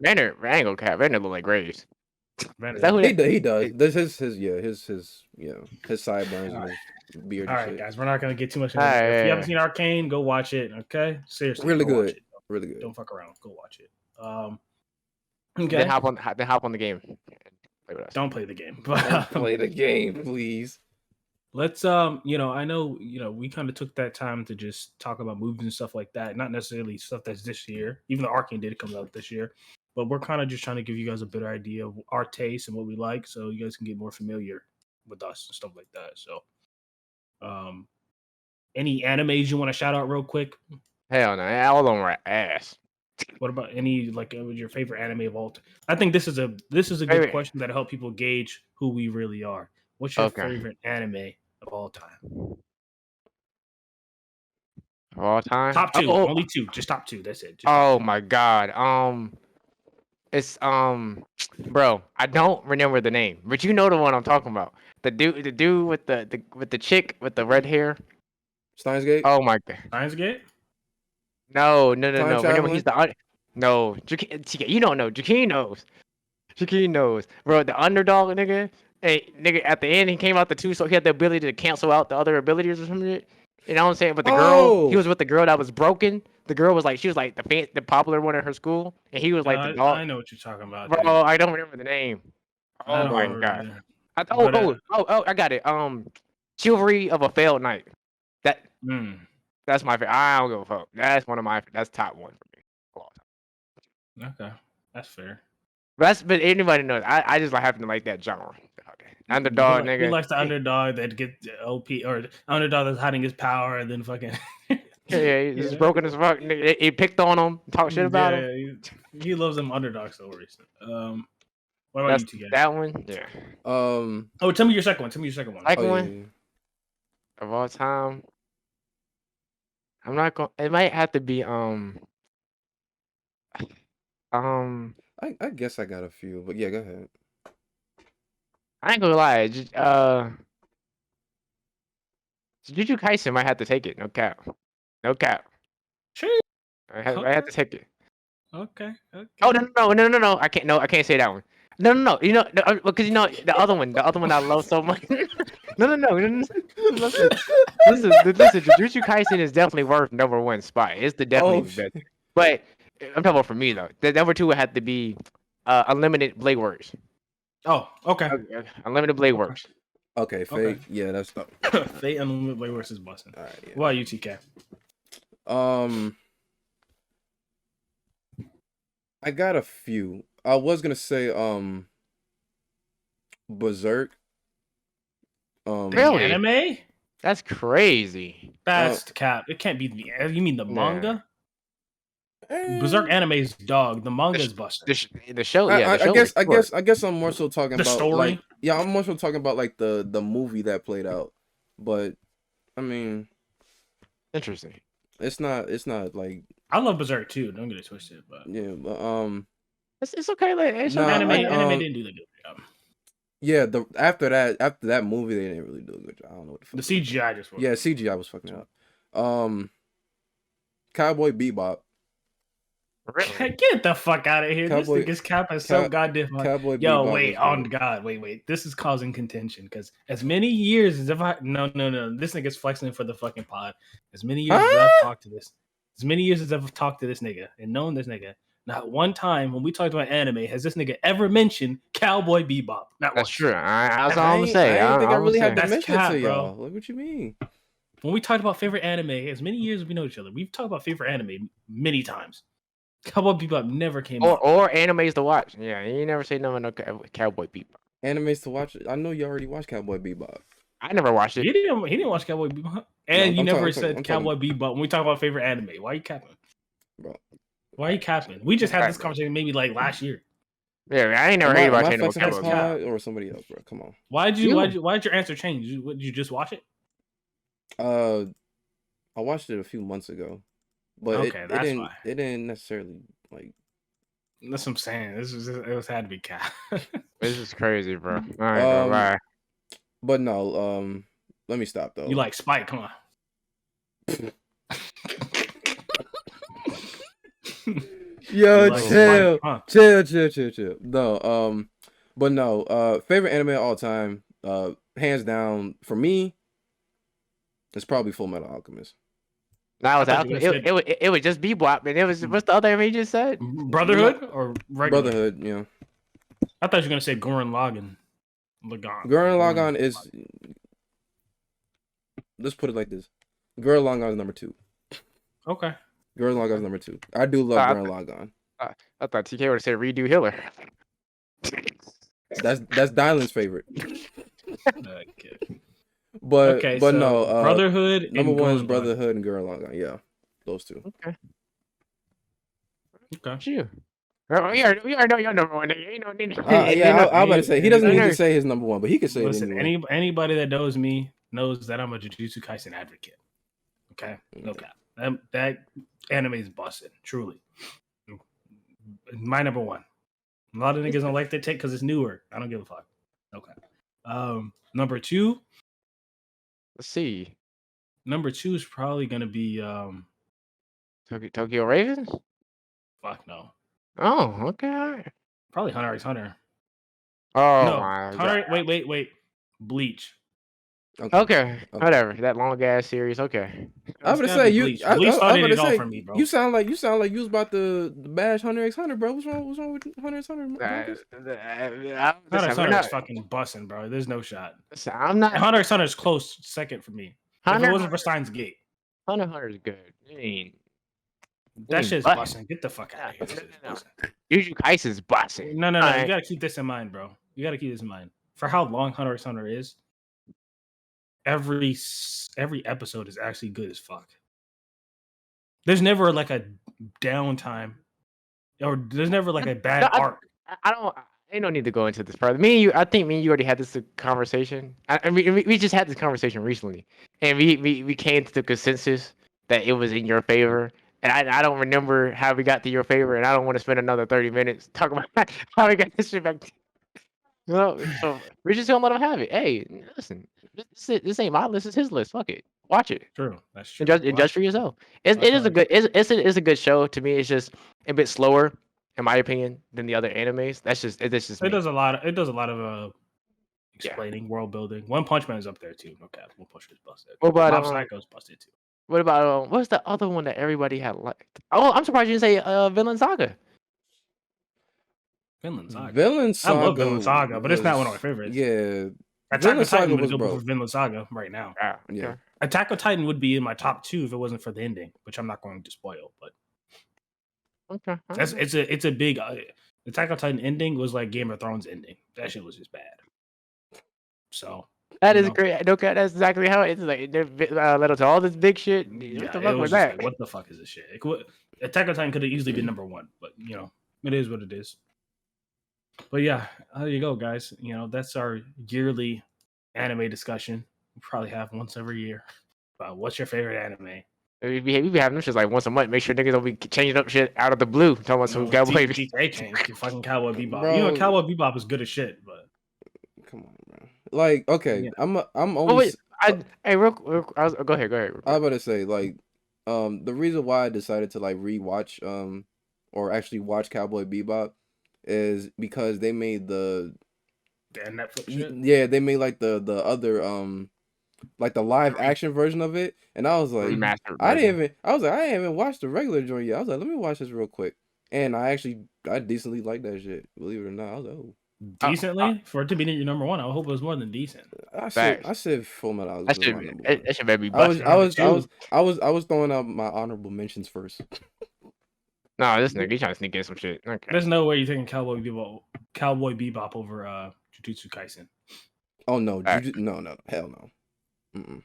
Vander, I ain't gonna cap. Vander look like Graves. He does. This is his sideburns and his beard. All right, shit. guys, we're not gonna get too much into it. If you haven't seen Arcane, go watch it. Okay, seriously, really good. Watch it. Really good. Don't fuck around. Go watch it. Okay. Then hop on the game. Play with us. Don't play the game. Don't play the game, please. Let's I know we kind of took that time to just talk about movies and stuff like that. Not necessarily stuff that's this year, even though Arcane did come out this year. But we're kind of just trying to give you guys a better idea of our taste and what we like, so you guys can get more familiar with us and stuff like that. So, any animes you want to shout out real quick? Hell no, all of them are ass. What about any your favorite anime of all time? I think this is a good question that'll help people gauge who we really are. What's your favorite anime of all time? Of all time? Top two. Only two. Just top two. That's it. My god. It's bro, I don't remember the name, but you know the one I'm talking about. The dude with the chick with the red hair. Steins Gate? Oh my god. Steins Gate? No. Remember, he's the no. You don't know. Jakeen knows. Jakeen knows, bro. The underdog nigga. Hey, nigga. At the end, he came out the two, so he had the ability to cancel out the other abilities or something. You know what I'm saying? But the girl, he was with the girl that was broken. The girl was like, she was like the popular one at her school, and he was like the dog. I know what you're talking about, bro. Dude. I don't remember the name. Oh my god. I got it. Chivalry of a Failed Knight. That's my favorite. I don't give a fuck. That's that's top one for me. Okay, that's fair. But anybody knows. I just happen to like that genre. Okay. Underdog, nigga. He likes the underdog that gets OP, or the underdog that's hiding his power and then fucking. He's broken as fuck. Nigga. He picked on him, talk shit about him. He loves them underdog stories. What about you two guys? That one? Yeah. Tell me your second one. Second one of all time. I'm not going. It might have to be I guess I got a few, but yeah, go ahead. I ain't gonna lie. Jujutsu Kaisen might have to take it. No cap. Sure. I have to take it. Okay. Oh no! I can't say that one. No. You know, because the other one I love so much. No. Listen. Jujutsu Kaisen is definitely worth number one spot. It's definitely the best. But I'm talking about for me though. The number two would have to be Unlimited Blade Works. Oh, okay. Unlimited Blade Works. Okay, Fate. Okay. Yeah, that's the Fate Unlimited Blade Works is busting. All right. Yeah. What about you, TK? I got a few. I was gonna say Berserk. Really? Anime? That's crazy. That's the cap. It can't be you mean the manga? Berserk anime is dog. The manga is busted. The show, I guess I'm more so talking the about story. I'm more so talking about the movie that played out. But I mean, interesting. It's not like I love Berserk too. Don't get it twisted, but yeah, but it's okay. Like anime didn't do the good job. Yeah, after that movie, they didn't really do a good job. I don't know what the CGI just was. Yeah, CGI was fucking up. Cowboy Bebop. Really? Get the fuck out of here! This nigga's cap is so goddamn. Yo, wait! This is causing contention because as many years as no, this nigga's flexing for the fucking pod. As many years as I've talked to this, nigga and known this nigga, not one time when we talked about anime has this nigga ever mentioned Cowboy Bebop. Not That's once. true. That's all I'm gonna say. I don't think I really had to mention it to y'all. Bro. Look what you mean. When we talked about favorite anime, as many years as we know each other, we've talked about favorite anime many times. Cowboy Bebop never came up. Or animes to watch. Yeah, you never say no Cowboy Bebop. animes to watch. I know you already watched Cowboy Bebop. I never watched it. He didn't watch Cowboy Bebop, and No, you never I'm said Cowboy Bebop when we talk about favorite anime. Why you capping? Bro. Why you capping? We just had this conversation maybe like last year. Yeah, I ain't never heard about Am I flexing Cowboy Pod or somebody else, bro? Come on. Why'd your answer change? Did you just watch it? I watched it a few months ago, but okay, it didn't necessarily like. That's what I'm saying. It had to be cap. This is crazy, bro. I ain't gonna lie. But no, let me stop though. You like Spike? Come on. Yo, like chill. No, but no, favorite anime of all time, hands down for me, it's probably Full Metal Alchemist. Now it would just Bebop, and it was what's the other anime you just said? Brotherhood or regular? Brotherhood, yeah. I thought you were gonna say Gurren Lagann. Gurren Lagann is. Let's put it like this: Gurren Lagann is number 2. Okay. Gurren Lagann is number 2. I do love Gurren Lagann. I thought TK would have said Redo Healer. That's Dylan's favorite. Okay. But so no, Brotherhood. Number 1 is Brotherhood and Gurren Lagann. Yeah, those 2. Okay. You. We already know your number 1. I'm about to say he doesn't need to say his number 1, but he can say it anyway. Anybody that knows me knows that I'm a Jujutsu Kaisen advocate. Okay, no cap. That anime is busted, truly. My number 1. A lot of niggas don't like that take because it's newer. I don't give a fuck. Okay. Number 2. Let's see. Number 2 is probably gonna be Tokyo Ravens. Fuck no. Oh, okay. Probably Hunter x Hunter. Oh no, my Hunter, God. Wait. Bleach. Okay. Whatever. That long ass series. Okay. I was gonna say Bleach started it all for me, bro. You sound like you was about to bash Hunter x Hunter, bro. What's wrong with Hunter x Hunter? Hunter x Hunter is fucking busting, bro. There's no shot. I'm not. Hunter x Hunter is close second for me. If it wasn't for Steins Gate. Hunter x Hunter is good. I mean, that shit's busting. Get the fuck out of here. Jujutsu Kaisen's busting. No. You gotta keep this in mind, bro. You gotta keep this in mind. For how long Hunter x Hunter is, every episode is actually good as fuck. There's never like a downtime, or there's never like a bad arc. I ain't no need to go into this part. I think me and you already had this conversation. I mean, we just had this conversation recently, and we came to the consensus that it was in your favor. And I don't remember how we got to your favor, and I don't want to spend another 30 minutes talking about how we got this shit back. So we're just gonna let him have it. Hey, listen, this ain't my list; it's his list. Fuck it, watch it. True, that's true. And judge for yourself. It is a good. It's a good show to me. It's just a bit slower, in my opinion, than the other animes. That's just it does a lot of explaining, world building. One Punch Man is up there too. No cap, One Punch Man is busted. What about Mob Psycho's busted too. What about what's the other one that everybody had liked? Oh, I'm surprised you didn't say Vinland Saga. Vinland Saga. I love Vinland Saga, but it's not one of my favorites. Yeah. Attack on Titan would go for Vinland Saga right now. Yeah. Attack on Titan would be in my top 2 if it wasn't for the ending, which I'm not going to spoil. But okay, it's a big Attack on Titan ending was like Game of Thrones ending. That shit was just bad. So that is great. Okay, that's exactly how it's like. They're led to all this big shit. What the fuck was that? Like, what the fuck is this shit? Attack on Titan could have easily been number 1, but it is what it is. But yeah, there you go, guys. That's our yearly anime discussion. We probably have once every year. What's your favorite anime? We be having them shit like once a month. Make sure niggas don't be changing up shit out of the blue. Talking about some Cowboy Bebop. Change fucking Cowboy Bebop. Cowboy Bebop is good as shit, but come on, bro. Like, okay, yeah. I'm only. Go ahead. I was about to say, like, the reason why I decided to like rewatch or actually watch Cowboy Bebop is because they made the Netflix shit? Yeah, they made like the other like the live action version of it, and I was like, I didn't even watch the regular joint yet. I was like, let me watch this real quick, and I decently like that shit. Believe it or not, I was like, oh. Decently for it to be your number 1. I hope it was more than decent. I said Full Metal. That should maybe. I was throwing out my honorable mentions first. No, this nigga, he trying to sneak in some shit. Okay. There's no way you're taking Cowboy Bebop over Jujutsu Kaisen. Oh no, no, hell no. Mm-mm.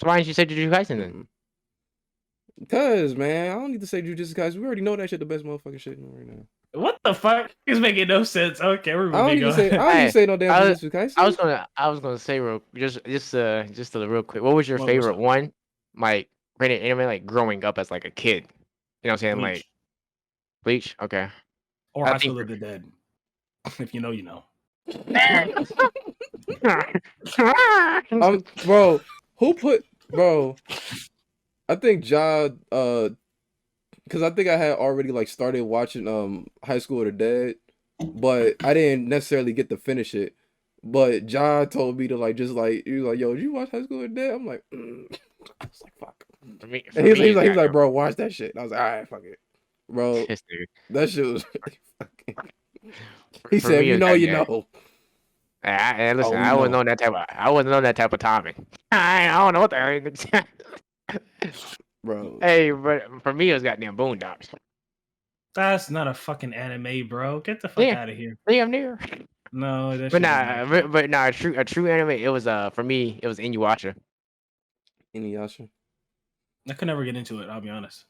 So why didn't you say Jujutsu Kaisen then? Because, man, I don't need to say Jujutsu Kaisen. We already know that shit the best motherfucking shit right now. What the fuck is making no sense? Okay, we're I don't moving need on. to say no damn Jujutsu Kaisen. I was gonna say just real quick. What was your favorite one? Like rated anime, like growing up as like a kid. You know what I'm saying? Bleach. Like Bleach. Okay. Or High School of the Dead. If you know, you know. Bro, who put I think John because I think I had already like started watching High School of the Dead, but I didn't necessarily get to finish it. But John told me to like just like he was like, "Yo, did you watch High School of the Dead?" I'm like, I was like, "Fuck." He was like, "Bro, watch that shit." And I was like, "All right, fuck it, bro." That shit was really fucking. He said, "You know, you know." Listen, I wasn't on that type of timing. I don't know what the hell. Bro. Hey, but for me, it was goddamn Boondocks. That's not a fucking anime, bro. Get the fuck out of here. Damn near. No, that but nah, a true anime. It was for me. It was Inuyasha. Inuyasha. I could never get into it. I'll be honest.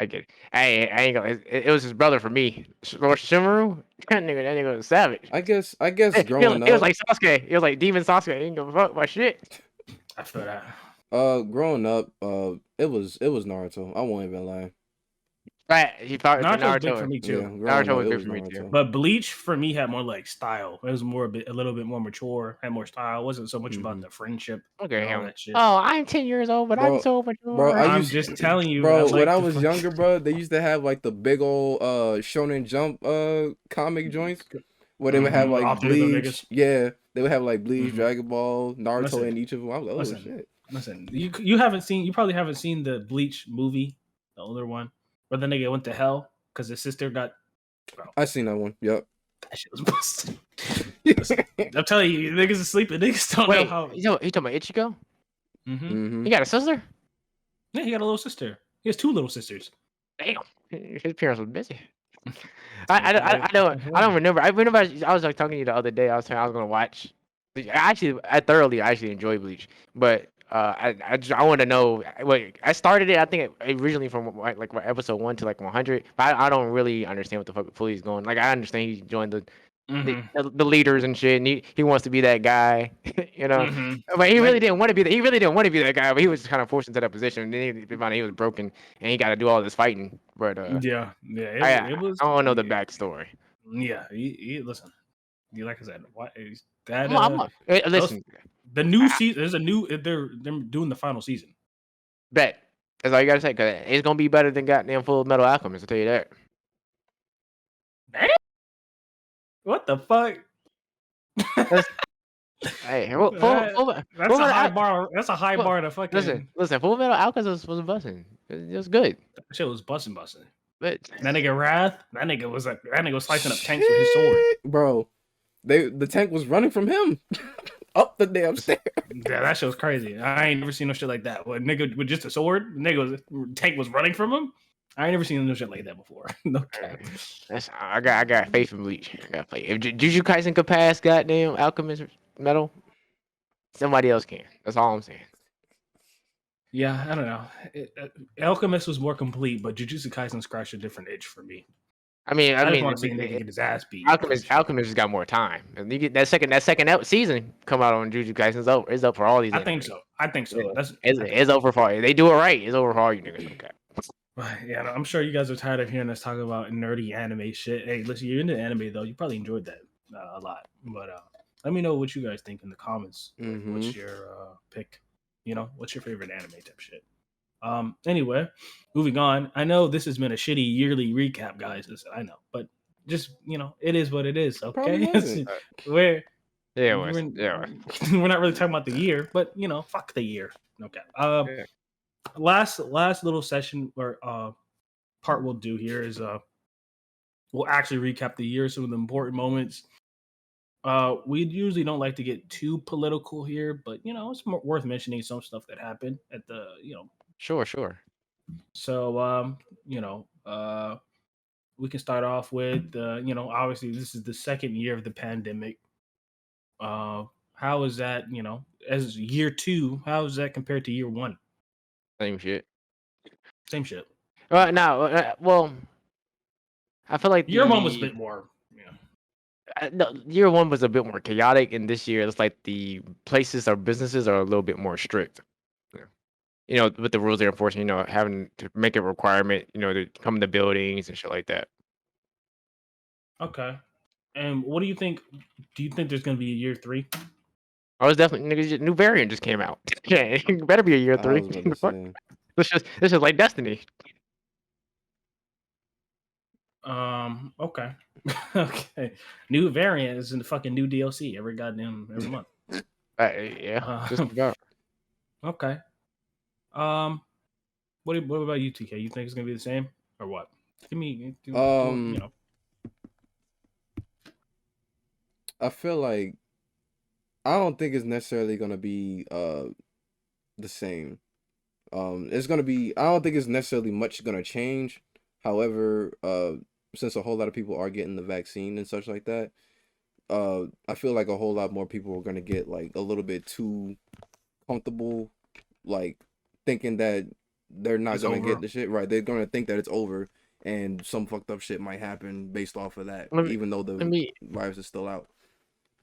I get it. I ain't gonna. It was his brother for me. Lord Shimaru. That nigga was savage. I guess growing up, it was like Sasuke. It was like Demon Sasuke. He ain't give a fuck about shit. I feel that. Growing up, it was Naruto. I won't even lie. Right, he thought Naruto was big for me too. Yeah, Naruto was big for me too. But Bleach for me had more like style. It was a little bit more mature, had more style. It wasn't so much about the friendship. Okay, all that shit. Oh, I'm 10 years old, but I'm so mature. Bro, I'm just telling you, bro. When I was younger, bro, they used to have like the big old Shonen Jump comic joints where they would have like Bleach. Yeah, they would have like Bleach, Dragon Ball, Naruto in each of them. I was like, oh shit. Listen, you probably haven't seen the Bleach movie, the older one, where the nigga went to hell because his sister got. Bro. I seen that one. Yep. That shit was busted. I'm telling you, niggas are sleeping. Niggas don't know how. You talking about Ichigo? Mm-hmm. He got a sister? Yeah, he got a little sister. He has 2 little sisters. Damn, his parents was busy. I don't remember. I remember I was like talking to you the other day. I was saying I was gonna watch. I thoroughly enjoy Bleach, but I want to know. Wait, I started it. I think originally from like episode 1 to like 100. But I don't really understand what the fuck fully is going. Like I understand he joined the leaders and shit, and he wants to be that guy, you know. But he really didn't want to be that. He really didn't want to be that guy. But he was kind of forced into that position. And then he found out he was broken, and he got to do all this fighting. But it was. I don't know the backstory. Yeah, listen. Like I said, that listen. The new season. There's a new. They're doing the final season. Bet. That's all you gotta say. Cause it's gonna be better than goddamn Full Metal Alchemist. I'll tell you that. What the fuck? Hey, that's a high bar. That's a high bar to fucking. Listen. Full Metal Alchemist was busting. It was good. That shit was busting. But that nigga Wrath. That nigga was slicing up tanks with his sword, bro. The tank was running from him up the damn stairs. Yeah, that shit was crazy. I ain't never seen no shit like that. What nigga with just a sword? Tank was running from him. I ain't never seen no shit like that before. No cap. I got faith in Bleach. I got faith. If Jujutsu Kaisen could pass goddamn Alchemist Metal, somebody else can. That's all I'm saying. Yeah, I don't know. Alchemist was more complete, but Jujutsu Kaisen scratched a different itch for me. I mean, I just want to see nigga get his ass beat. Alchemist has got more time. And you get that second season come out on Jujutsu Kaisen. It's up for all these. I think so. Yeah. It's over for you. They do it right. It's over for all you niggas. Okay. Yeah, I'm sure you guys are tired of hearing us talk about nerdy anime shit. Hey, listen, you're into anime though. You probably enjoyed that a lot. But let me know what you guys think in the comments. What's your pick? You know, what's your favorite anime type shit? Anyway, moving on. I know this has been a shitty yearly recap, guys. Listen, I know, but just it is what it is. Okay, we're not really talking about the year, but fuck the year. Okay. Last little session or part we'll do here is we'll actually recap the year, some of the important moments. We usually don't like to get too political here, but it's worth mentioning some stuff that happened at the Sure. So we can start off with obviously this is the second year of the pandemic. How is that? As year 2, how is that compared to year 1? Same shit. Same shit. Well, I feel like Year 1 was a bit more. no, year 1 was a bit more chaotic, and this year it's like the places or businesses are a little bit more strict. With the rules they're enforcing, having to make a requirement, to come to buildings and shit like that. Okay. And what do you think? Do you think there's gonna be a year 3? I was definitely niggas. New variant just came out. Yeah, it better be a year I 3. was about to say. This is like Destiny. Okay. Okay. New variant is in the fucking new DLC every month. Yeah, just about. Okay. What about you, TK? You think it's gonna be the same or what? Give me I feel like I don't think it's necessarily gonna be the same. It's gonna be. I don't think it's necessarily much gonna change. However, since a whole lot of people are getting the vaccine and such like that, I feel like a whole lot more people are gonna get like a little bit too comfortable, like thinking that they're not gonna get the shit right. They're gonna think that it's over, and some fucked up shit might happen based off of that, even though the virus is still out.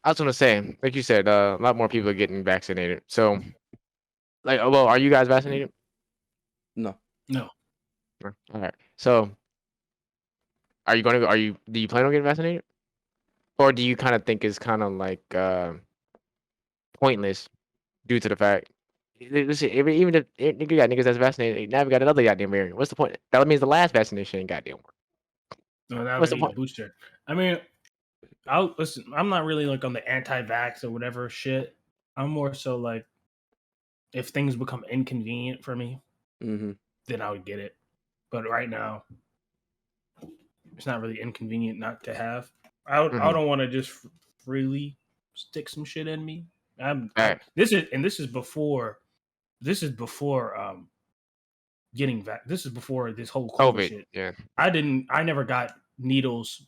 I was gonna say, like you said, a lot more people are getting vaccinated. So, well, are you guys vaccinated? No. All right. So, do you plan on getting vaccinated, or do you kind of think it's kind of like pointless due to the fact? Listen, even if you got niggas that's vaccinated, now we got another goddamn variant. What's the point? That means the last vaccination ain't goddamn work. No, now they need a booster. I mean, listen. I'm not really like on the anti-vax or whatever shit. I'm more so like, if things become inconvenient for me, then I would get it. But right now, it's not really inconvenient not to have. I don't want to just freely stick some shit in me. This is before getting back. This is before this whole COVID shit. Yeah. I never got needles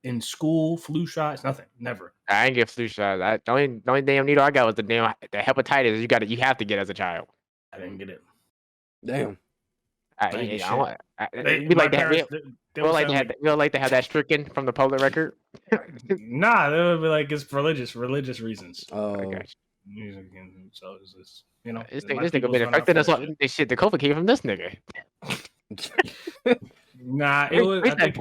in school, flu shots, nothing. Never. I ain't get flu shots. The only damn needle I got was the hepatitis. You have to get as a child. I didn't get it. Damn. We like to have that stricken from the public record. Nah, they would be like it's religious reasons. Oh, so is this, this nigga been affecting us. Shit, the COVID came from this nigga. Nah, it was. I think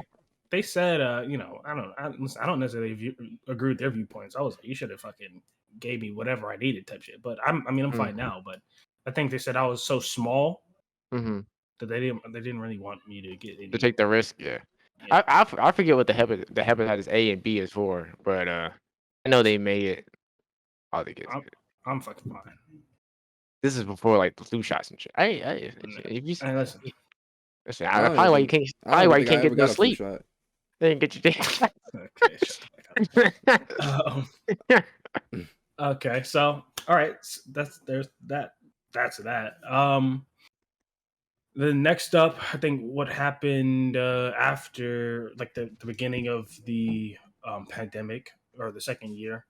they said, I don't necessarily agree with their viewpoints. I was like, you should have fucking gave me whatever I needed, type shit. But I'm fine now. But I think they said I was so small that they didn't really want me to get any, to take the risk. Yeah. I forget what the hepatitis A and B is for, but I know they made it. All the kids. I'm fucking fine. This is before like the flu shots and shit. Listen, probably why you can't get no sleep. They didn't get you Okay. Okay. So all right, that's that. The next up, I think what happened after like the beginning of the pandemic or the second year,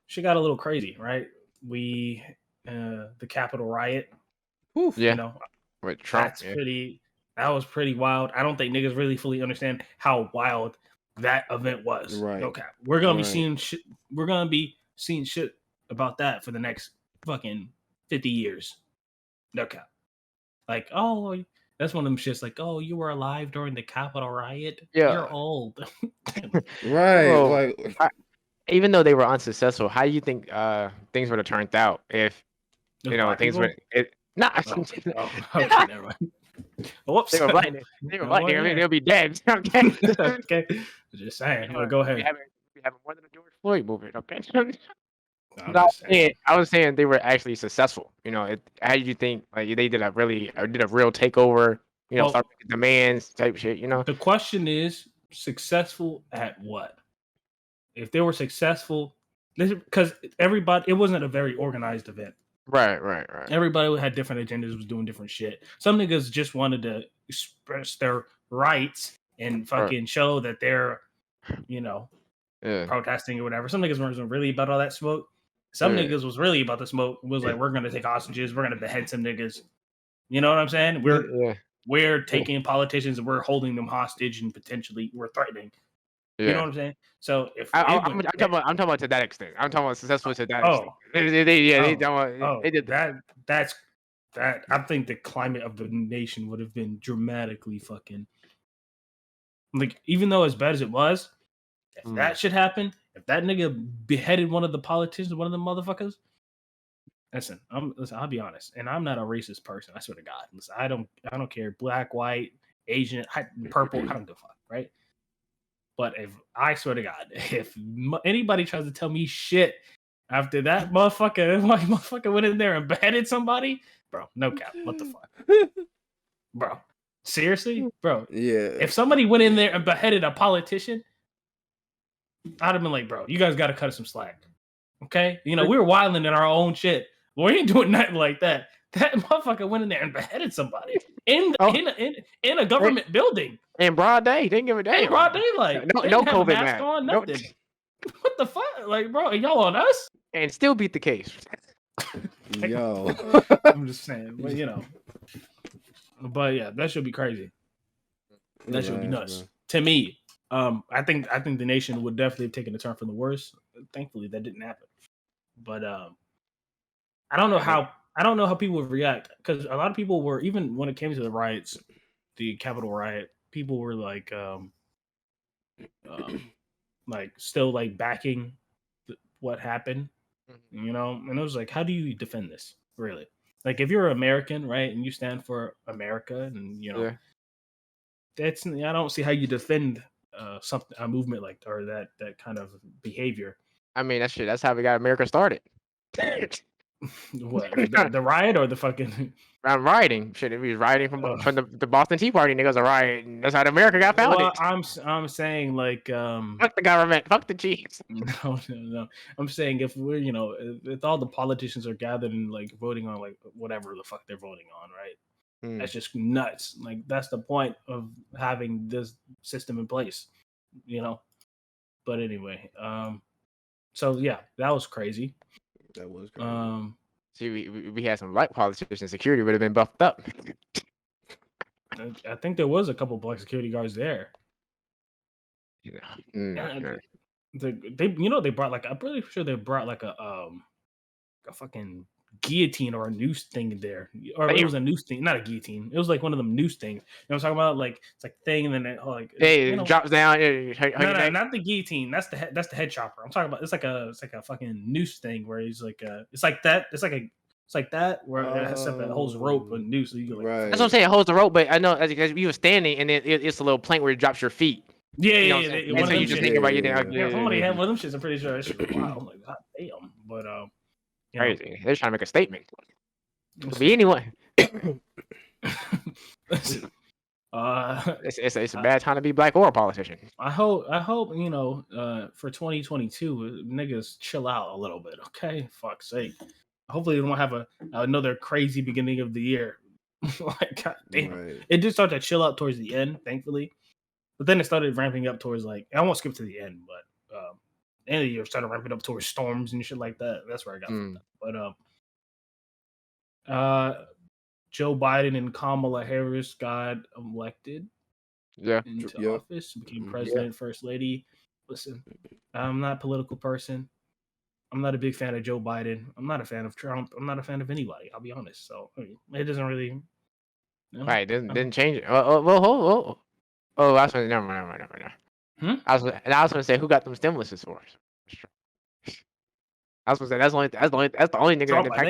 she got a little crazy, right? The Capitol riot. Oof. Yeah. With Trump. That was pretty wild. I don't think niggas really fully understand how wild that event was. Right. Okay. We're gonna be seeing shit. We're gonna be seeing shit about that for the next fucking 50 years. No cap. Like, oh, that's one of them shits. Like, oh, you were alive during the Capitol riot. Yeah. You're old. Right. Even though they were unsuccessful, how do you think things would have turned out if things were? Okay, never mind. Whoops. They were black. They'll be dead. Okay. Okay. Just saying. Go ahead. We have more than a George Floyd movement. Okay. I was saying they were actually successful. How do you think like they did a real takeover? Start making demands type shit. The question is, successful at what? If they were successful, because it wasn't a very organized event. Right. Everybody had different agendas, was doing different shit. Some niggas just wanted to express their rights and fucking show that they're, protesting or whatever. Some niggas weren't really about all that smoke. Some niggas was really about the smoke. It was like, we're gonna take hostages, we're gonna behead some niggas. You know what I'm saying? We're taking politicians and we're holding them hostage and potentially we're threatening. You know what I'm saying? So if I'm talking about to that extent. I'm talking about successful to that extent. They did that. I think the climate of the nation would have been dramatically fucking, like, even though as bad as it was, if that shit happened, if that nigga beheaded one of the politicians, one of the motherfuckers. Listen, I'll be honest, and I'm not a racist person. I swear to God. Listen, I don't care, black, white, Asian, purple. I don't give a fuck, right? But if I swear to God, if anybody tries to tell me shit after that motherfucker went in there and beheaded somebody, bro, no cap. What the fuck? Bro, seriously? Bro. Yeah. If somebody went in there and beheaded a politician, I'd have been like, bro, you guys got to cut us some slack. Okay? You know, we were wilding in our own shit. We ain't doing nothing like that. That motherfucker went in there and beheaded somebody in a government building. In broad day. Didn't give a damn. In broad daylight. No COVID mask on, nothing. What the fuck? Like, bro, are y'all on us? And still beat the case. Yo. I'm just saying. But, you know. But, yeah, that should be crazy. That should be nuts. Bro. To me, I think the nation would definitely have taken a turn for the worse. Thankfully, that didn't happen. But I don't know how people would react, because a lot of people were, even when it came to the riots, the Capitol riot, people were like still like backing what happened, you know. And it was like, how do you defend this, really? Like, if you're American, right, and you stand for America, and you know, I don't see how you defend a movement like, or that kind of behavior. I mean, that's how we got America started. What, the riot or the fucking? I'm rioting. Shit, if he was rioting from the Boston Tea Party, niggas are rioting. That's how America got founded. Well, I'm saying, like, fuck the government, fuck the chiefs. No. I'm saying, if we're, you know, if all the politicians are gathered and like voting on like whatever the fuck they're voting on, right? That's just nuts. Like, that's the point of having this system in place, you know. But anyway, so yeah, that was crazy. That was crazy. See, we had some black politicians. Security would have been buffed up. I think there was a couple black security guards there. They brought like, I'm pretty sure they brought like a fucking guillotine or a noose thing there, or it was a noose thing, not a guillotine. It was like one of them noose things. You know what I'm talking about? Like, it's like thing, and then it drops down. No, not the guillotine. That's the head chopper. I'm talking about. It's like a fucking noose thing where he's like it's like that. It's like that where it has stuff that holds a rope and noose. So you can, like, right. That's what I'm saying. It holds the rope, but I know because you were standing, and it's a little plank where it drops your feet. Yeah. And so you just think about somebody had one of them shits. I'm pretty sure. Wow. I'm like, god damn. But crazy. They're trying to make a statement. Could be anyone. It's a bad time to be black or a politician. I hope you know, for 2022 niggas chill out a little bit, okay? Fuck's sake. Hopefully they don't have another crazy beginning of the year. Like, god damn. Right. It did start to chill out towards the end, thankfully, but then it started ramping up towards, like, I won't skip to the end, but end of the year started ramping up towards storms and shit like that. That's where I got from that. But Joe Biden and Kamala Harris got elected into office, became president, first lady. Listen, I'm not a political person. I'm not a big fan of Joe Biden. I'm not a fan of Trump. I'm not a fan of anybody, I'll be honest. So it doesn't really, you know, right, didn't change it. Oh, I was gonna, never mind. I was gonna say, who got them stimuluses for us? I was gonna say that's the only nigga Trump, that I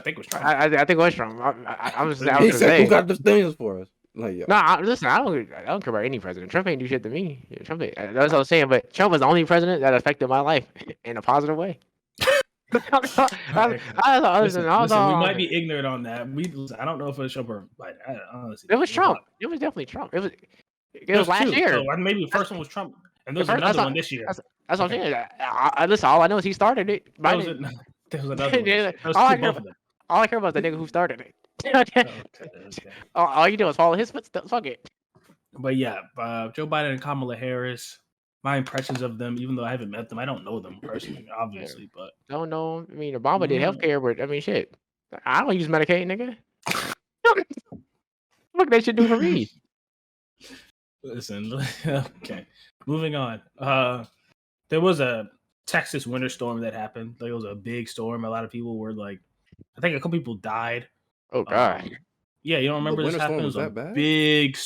think it was Trump. I think it was Trump. I was gonna say, who got the stimulus for us? Like, yo. Listen, I don't care about any president. Trump ain't do shit to me. Trump ain't, that's what I was saying. But Trump was the only president that affected my life in a positive way. Listen, we might be ignorant on that. I don't know if it was Trump or Biden. Honestly, it was Trump. It was definitely Trump. It was last year. So maybe the first one was Trump, and there was another one this year. That's what I'm saying. Listen, all I know is he started it. There was another one. All I care about is the nigga who started it. Okay. All you do is follow his footsteps. Fuck it. But yeah, Joe Biden and Kamala Harris my impressions of them, even though I haven't met them. I don't know them personally, obviously, but Don't know. I mean, Obama did healthcare, but I mean, shit. I don't use Medicaid, nigga. What that shit do for me? Listen, okay. Moving on. There was a Texas winter storm that happened. Like, it was a big storm. A lot of people were like, I think a couple people died. Oh god. Yeah, you don't remember this happening? It was that bad? It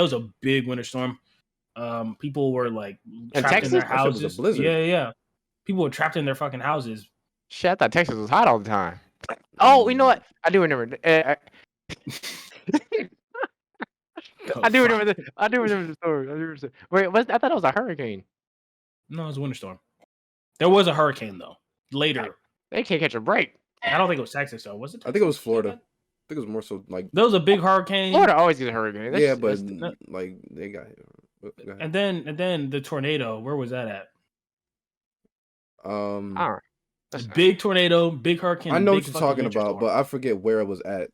was a big winter storm. People were like trapped in their houses. Was a blizzard. Yeah. People were trapped in their fucking houses. Shit, I thought Texas was hot all the time. Oh, you know what? I do remember. I do remember the story. Wait, I thought it was a hurricane. No, it was a winter storm. There was a hurricane though. Later. They can't catch a break. I don't think it was Texas though. Was it Texas? I think it was Florida. I think it was more so like there was a big hurricane. Florida always gets a hurricane. like they got hit. And then the tornado. Where was that at? Big tornado, big hurricane. I know what you're talking about, but I forget where it was at.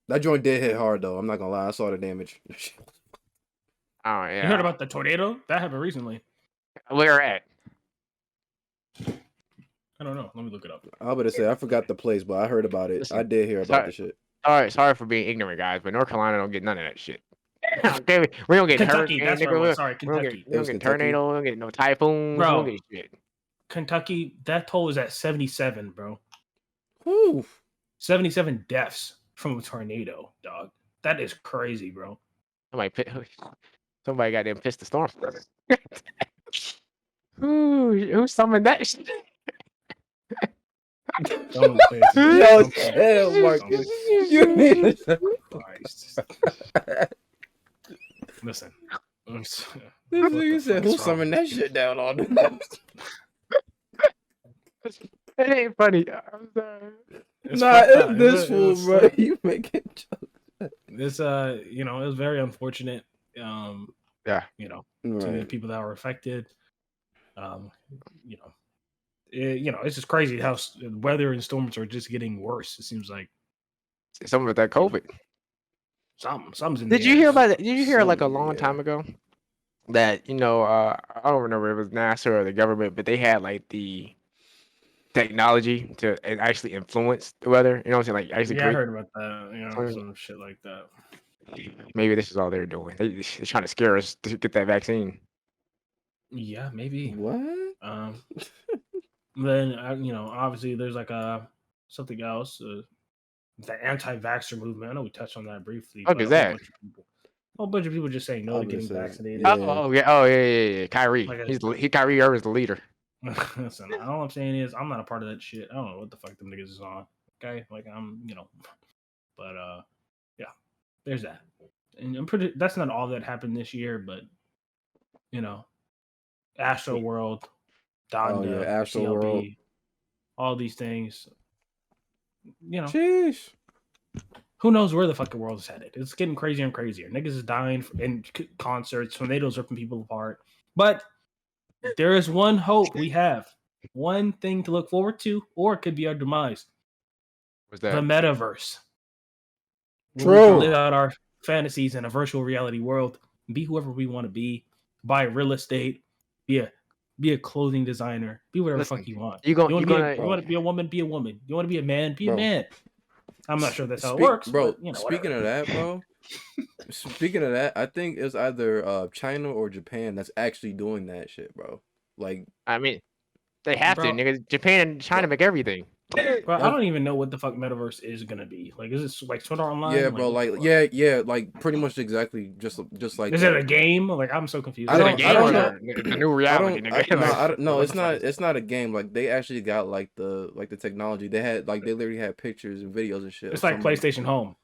That joint did hit hard though. I'm not gonna lie. I saw the damage. Oh yeah. You heard about the tornado that happened recently? Where at? I don't know. Let me look it up. I was about to say I forgot the place, but I heard about it. Listen, I did hear about the shit. Sorry for being ignorant, guys, but North Carolina don't get none of that shit. Okay, we don't get Kentucky. Hurricane, That's right. Sorry, Kentucky. We don't get tornado. We don't get no typhoons. Bro, we don't get shit. Kentucky, that toll is at 77, bro. Whew. 77 deaths from a tornado, dog. That is crazy, bro. Somebody got them pissed the storm. Who summoned that shit? Don't play Yo, hell, Marcus. You need to listen. This nigga said, who summoned that shit down on them? It ain't funny. I'm sorry. It's this fool, bro. You making jokes. It's it was very unfortunate. Yeah. To the people that were affected. It's just crazy how weather and storms are just getting worse. It seems like something with that COVID. Something's in Did you hear about it? Did you hear like a long time ago that I don't remember if it was NASA or the government, but they had like the technology to actually influence the weather. You know what I'm saying? Like actually. Yeah, I heard about that. Some shit like that. Maybe this is all they're doing. They're trying to scare us to get that vaccine. Yeah, maybe. What? Then obviously there's like something else. The anti-vaxxer movement. I know we touched on that briefly. What is that? A whole bunch of people just saying no to getting vaccinated. Yeah. Kyrie. Kyrie Irving's the leader. Listen, all I'm saying is I'm not a part of that shit. I don't know what the fuck them niggas is on. Okay, like but yeah, there's that. And I'm pretty. That's not all that happened this year, but Astro World, Donda, Astro CLB, World, all these things. Sheesh. Who knows where the fucking world is headed? It's getting crazier and crazier. Niggas is dying in concerts. Tornadoes ripping people apart. But there is one hope we have. One thing to look forward to, or it could be our demise. What's that? The metaverse. True. We live out our fantasies in a virtual reality world. Be whoever we want to be. Buy real estate. Be a clothing designer. Be whatever the fuck you want. You want to be a woman? Be a woman. You want to be a man? Be a man. I'm not sure that's how it works, bro. But, speaking of that, bro. Speaking of that, I think it's either China or Japan that's actually doing that shit, bro. Like, I mean, they have to, nigga. Japan and China make everything. Bro, I don't even know what the fuck metaverse is gonna be. Like, is it like Sword Art Online? Yeah, bro. Like pretty much exactly just like. Is it a game? Like, I'm so confused. Is it a game or a new reality? No, it's not. It's not a game. Like, they actually got like the technology. They had they literally had pictures and videos and shit. It's like PlayStation Home.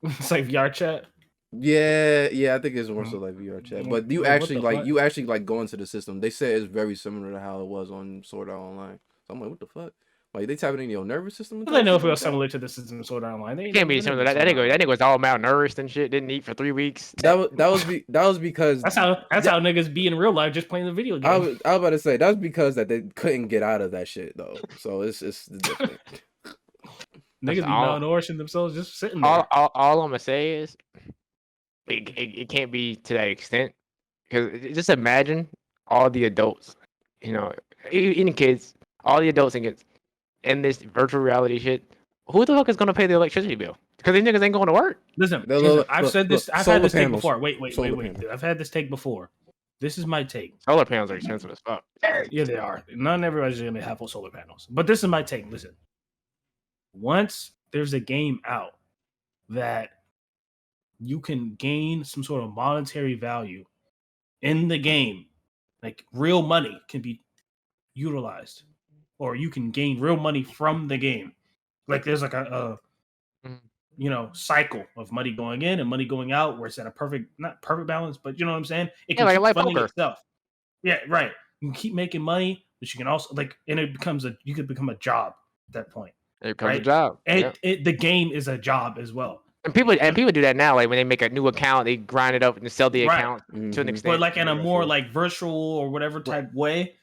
It's like VR chat. Yeah. I think it's more so like VR chat. But you actually go into the system. They say it's very similar to how it was on Sword Art Online. So I'm like, what the fuck? Like, they tapping in your nervous system? They know if it was similar to the system of Sword Art Online. They can't be similar. That nigga was all malnourished and shit. Didn't eat for 3 weeks. That was because that's how niggas be in real life, just playing the video game. I was about to say that was because that they couldn't get out of that shit though. So it's different. Niggas be malnourishing themselves just sitting there. All I'm gonna say is, it can't be to that extent. because just imagine all the adults, you know, even kids, all the adults and kids in this virtual reality shit. Who the fuck is gonna pay the electricity bill? Because these niggas ain't going to work. Listen, I've said this. I've had this take before. Wait. I've had this take before. This is my take. Solar panels are expensive as fuck. Yeah, they are. Not everybody's gonna have solar panels, but this is my take. Listen, once there's a game out that you can gain some sort of monetary value in the game, like real money can be utilized, or you can gain real money from the game. Like there's like a cycle of money going in and money going out, where it's at a not perfect balance, but you know what I'm saying? It can keep funding itself. Yeah, right. You can keep making money, but you can also and it becomes you could become a job at that point. It becomes a job. And the game is a job as well. And people do that now. Like when they make a new account, they grind it up and sell the account to an extent. But like in a more like virtual or whatever type way,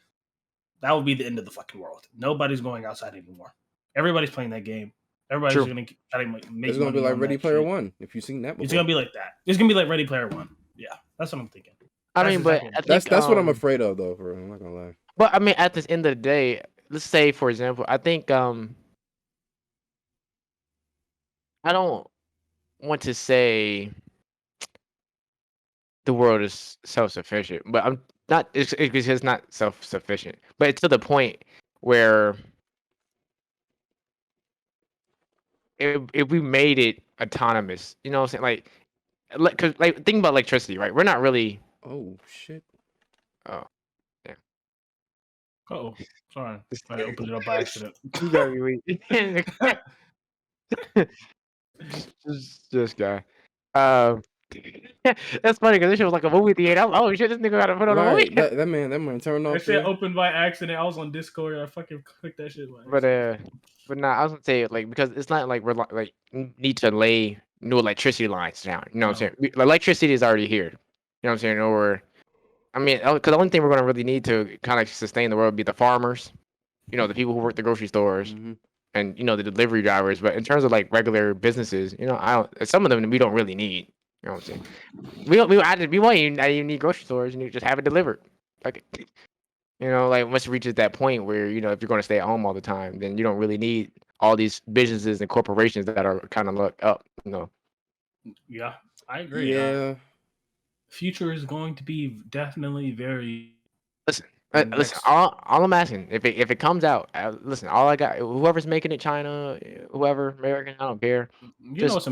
that would be the end of the fucking world. Nobody's going outside anymore. Everybody's playing that game. Everybody's going to try to make. It's going to be like Ready Player One. If you've seen that before, it's going to be like that. It's going to be like Ready Player One. Yeah, that's what I'm thinking. That's what I'm afraid of, though. I'm not gonna lie. But I mean, at the end of the day, let's say, for example, I think I don't want to say the world is self-sufficient, but I'm not. It's not self-sufficient, but it's to the point where if we made it autonomous, you know what I'm saying? Because think about electricity, right? We're not really. Oh shit. Oh, yeah. Oh, sorry. I opened it up by accident. You gotta be waiting. This guy. That's funny because this shit was like a movie theater. Oh shit, this nigga got to put on a movie. That man turned off. That shit opened by accident. I was on Discord and I fucking clicked that shit. But nah, I was gonna say because it's not like we're like need to lay new electricity lines down. You know what I'm saying? Electricity is already here. You know what I'm saying? Or I mean, because the only thing we're gonna really need to kind of sustain the world would be the farmers. You know, the people who work the grocery stores. And the delivery drivers, but in terms of like regular businesses, some of them we don't really need. You know what I'm saying? We won't even need grocery stores, and you just have it delivered. Like, once it reaches that point where if you're going to stay at home all the time, then you don't really need all these businesses and corporations that are kind of looked up. Yeah, I agree. Yeah, future is going to be definitely very. Listen, all I'm asking, if it comes out, listen, all I got, whoever's making it, China, whoever, American, I don't care. Just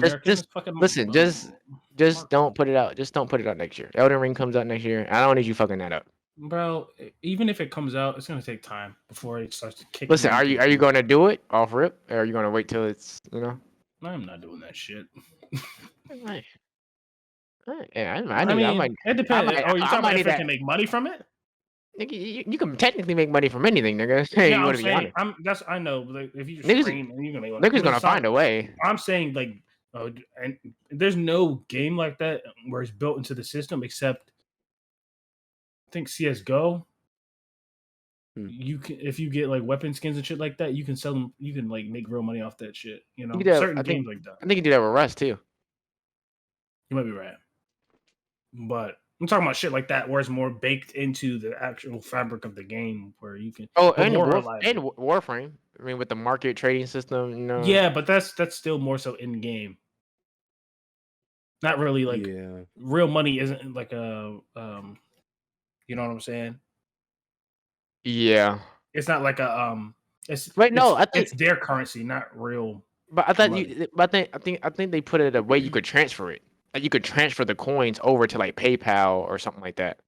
don't put it out. Just don't put it out next year. Elden Ring comes out next year. I don't need you fucking that up. Bro, even if it comes out, it's gonna take time before it starts to kick. Listen, are you going to do it off rip, or are you going to wait till it's I'm not doing that shit. Yeah, I mean, it depends. You talking about if it can make money from it? You can technically make money from anything, nigga. Yeah, I'm saying, I know. Like, if you just stream, and you're gonna make money. Niggas gonna find a way. I'm saying and there's no game like that where it's built into the system except I think CS:GO. You can, if you get like weapon skins and shit like that, you can sell them. You can like make real money off that shit. Certain games like that. I think you do that with Rust too. You might be right, but I'm talking about shit like that where it's more baked into the actual fabric of the game where you can. Oh, and Warframe. I mean, with the market trading system, Yeah, but that's still more so in game. Not really like real money isn't like a you know what I'm saying? Yeah. It's not like a it's it's their currency, not real. But I thought I think they put it a way you could transfer it. Like you could transfer the coins over to like PayPal or something like that.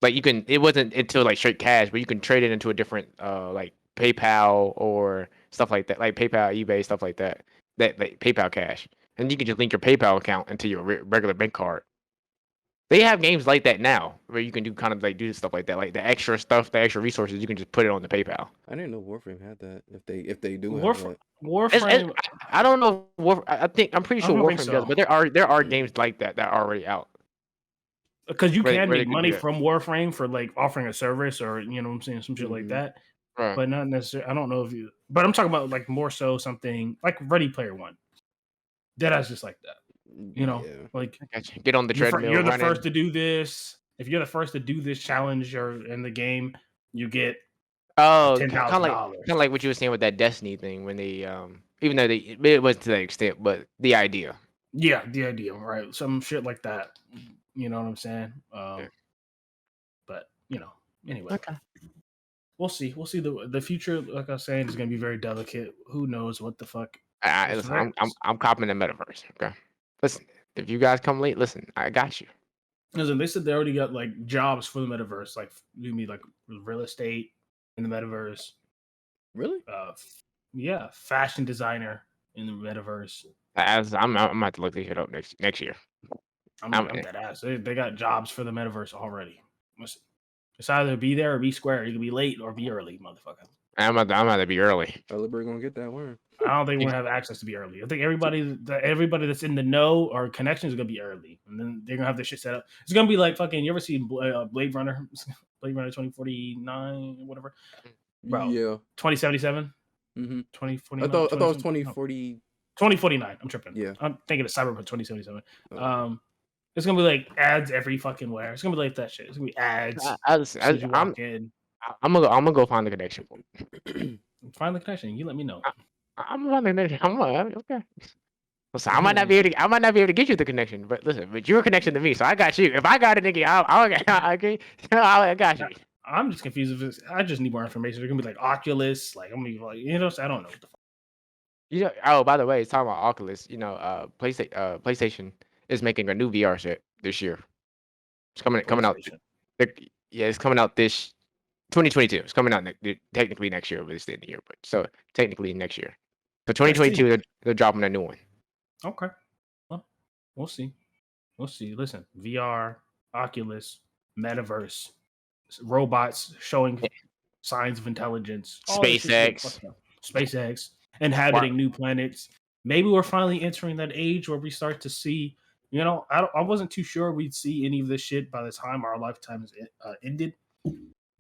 Like it wasn't until like straight cash, but you can trade it into a different like PayPal or stuff like that, like PayPal, eBay, stuff like that. That like PayPal Cash, and you can just link your PayPal account into your regular bank card. They have games like that now, where you can do kind of like do stuff like that, like the extra stuff, the extra resources. You can just put it on the PayPal. I didn't know Warframe had that. If they do Warframe, I don't know. I'm pretty sure Warframe does, but there are games like that are already out. Because you can make money from Warframe for like offering a service or you know what I'm saying, some shit like that. Right. But not necessarily. I don't know if you. But I'm talking about like more so something like Ready Player One. Deadass just like that. Like get on the treadmill. You're the first to do this. if you're the first to do this challenge or in the game, you get Oh, kind $10,000. of like what you were saying with that Destiny thing when they even though it wasn't to that extent, but the idea. Yeah, the idea, right? Some shit like that. You know what I'm saying? But anyway. Okay. We'll see. We'll see. The future, like I was saying, is going to be very delicate. Who knows what the fuck? Listen, I'm copping the metaverse. Okay. Listen, if you guys come late, listen, I got you. Listen, they said they already got like jobs for the metaverse, like you mean like real estate in the metaverse. Really? Yeah, fashion designer in the metaverse. I'm gonna have to look this shit up next year. I'm dead ass. They got jobs for the metaverse already. Listen, it's either be there or be square. You can be late or be early, motherfucker. I'm about to be early. We're gonna get that word. I don't think we're gonna have access to be early. I think everybody that's in the know or connections is gonna be early, and then they're gonna have their shit set up. It's gonna be like fucking. You ever seen Blade Runner, Blade Runner 2049, whatever, bro? Yeah. 2077. 2049. I thought it was 2040. 2049. I'm tripping. Yeah. I'm thinking of Cyberpunk 2077. It's gonna be like ads every fucking where. It's gonna be like that shit. It's gonna be ads. I'm gonna go find the connection. Find the connection. You let me know. I'm gonna find the connection. Okay. Listen, I might not be able to get you the connection, but listen, but you're a connection to me, so I got you. If I got it, nigga, I got you. I'm just confused. I just need more information. They're gonna be like Oculus, like I'm gonna be like, I don't know what the fuck. Oh, by the way, it's talking about Oculus. PlayStation is making a new VR set this year. It's coming out. It's coming out this 2022. It's coming out technically next year, but it's the end of the year. But so technically next year. So 2022, they're dropping a new one. Okay. Well, we'll see. Listen, VR, Oculus, Metaverse, robots showing signs of intelligence, SpaceX, inhabiting new planets. Maybe we're finally entering that age where we start to see. I wasn't too sure we'd see any of this shit by the time our lifetime is ended.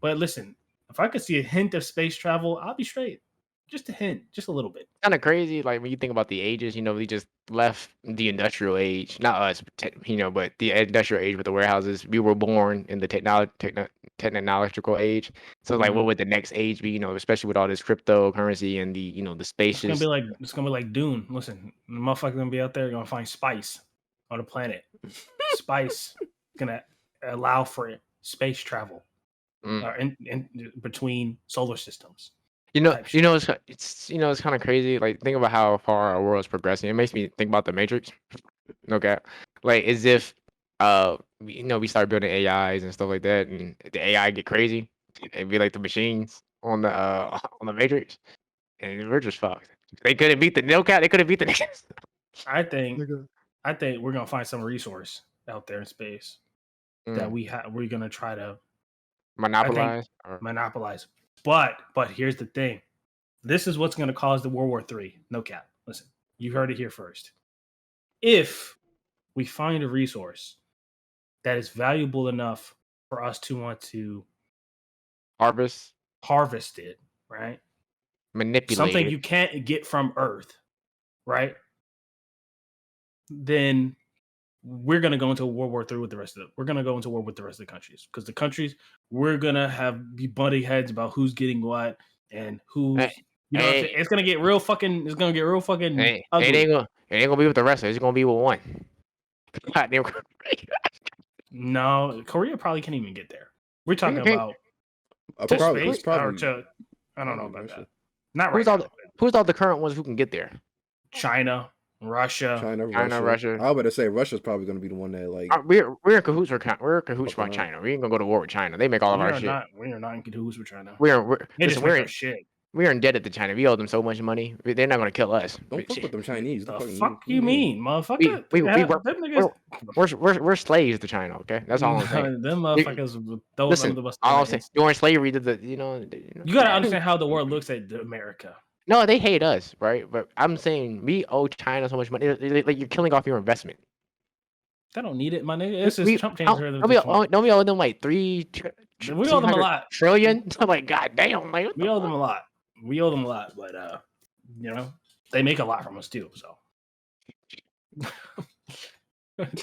But listen, if I could see a hint of space travel, I'll be straight. Just a hint, just a little bit. Kind of crazy, like when you think about the ages. We just left the industrial age, not us, but the industrial age with the warehouses. We were born in the technological age. So, like, what would the next age be? Especially with all this cryptocurrency and the space. It's gonna be like Dune. Listen, the motherfucker gonna be out there gonna find spice on the planet. Spice gonna allow for space travel in between solar systems. It's kind of crazy. Like, think about how far our world is progressing. It makes me think about the Matrix. Okay, like as if we start building AIs and stuff like that, and the AI get crazy. It'd be like the machines on the Matrix, and we're just fucked. They couldn't beat the Nilcat. They couldn't beat the niggas. I think we're gonna find some resource out there in space that we're gonna try to monopolize. But here's the thing. This is what's going to cause the World War III. No cap. Listen, you heard it here first. If we find a resource that is valuable enough for us to want to harvest it, right? Manipulate something it. You can't get from Earth, right? Then we're gonna go into World War III with the rest of we're gonna go into war with the rest of the countries, because the countries we're gonna be butting heads about who's getting what and who's it's gonna get real fucking ugly. It ain't gonna be with the rest of it. It's gonna be with one. No, Korea probably can't even get there. We're talking about space. Probably, I don't know about that. Not right. Who's all the current ones who can get there? China, Russia. Russia. I was about to say Russia's probably going to be the one that like we're in cahoots. We're in cahoots with China. We ain't gonna go to war with China. They make all of our shit. We are not in cahoots with China. We're indebted to China. We owe them so much money. They're not gonna kill us. Don't fuck with them Chinese. The fuck you mean, motherfucker? We're slaves to China. Okay, that's all I'm saying. Them motherfuckers. Listen, all I'm saying, during slavery, you gotta understand how the world looks at America. No, they hate us, right? But I'm saying we owe China so much money. Like, you're killing off your investment. They don't need it, my nigga. It's just Trump changed her. Don't we owe them like we owe them a lot. Trillion? I'm like, god damn, like, we owe them a lot. But they make a lot from us too. So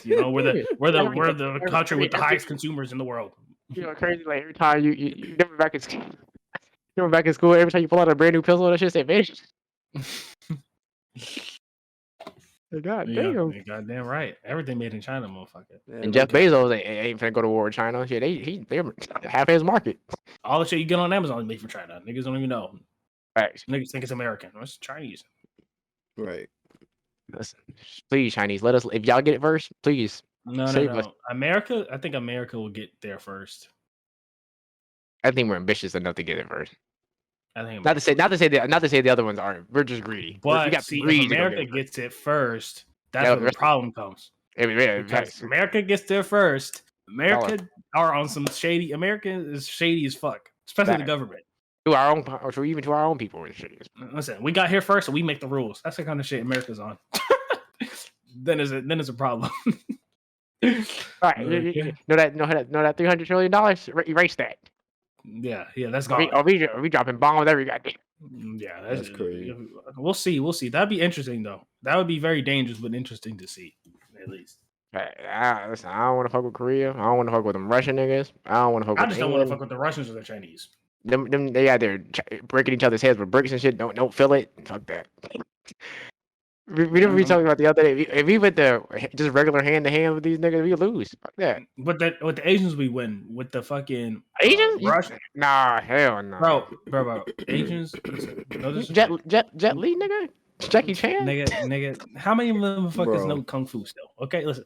You know, we're the country with the highest consumers in the world. You know, crazy. Like every time you remember back in school, every time you pull out a brand new pistol, that shit say bitch. God damn. Yeah, goddamn right. Everything made in China, motherfucker. Yeah, And Jeff Bezos ain't finna go to war with China. Shit, they're half his market. All the shit you get on Amazon is made from China. Niggas don't even know. Right. Niggas think it's American. It's Chinese. Right. Listen, please, Chinese, let us. If y'all get it first, please. No. America. I think America will get there first. I think we're ambitious enough to get it first. I think not to say the other ones aren't. We're just greedy. But we got see, if America gets it first, that's where the problem comes. Because America gets there first. America are on some shady. America is shady as fuck, especially the government. To our own, or even to our own people. Listen, we got here first, so we make the rules. That's the kind of shit America's on. then it's a problem. Right. Know that $300 trillion. Erase that. Yeah, that's gone. Are we dropping bombs every goddamn? Yeah, that's crazy. We'll see. That'd be interesting though. That would be very dangerous, but interesting to see, at least. Listen, I don't want to fuck with Korea. I don't want to fuck with them Russian niggas. I don't want to fuck. I just don't want to fuck with the Russians or the Chinese. Them they out there breaking each other's heads with bricks and shit. Don't feel it. Fuck that. We didn't be talking about the other day. If we went to just regular hand to hand with these niggas, we lose. Fuck that. With the Asians, we win. With the fucking Asians, Russian. Nah, hell no. Bro. Asians. Jet Li, nigga. Jackie Chan, nigga. How many of them motherfuckers know kung fu still? Okay, listen.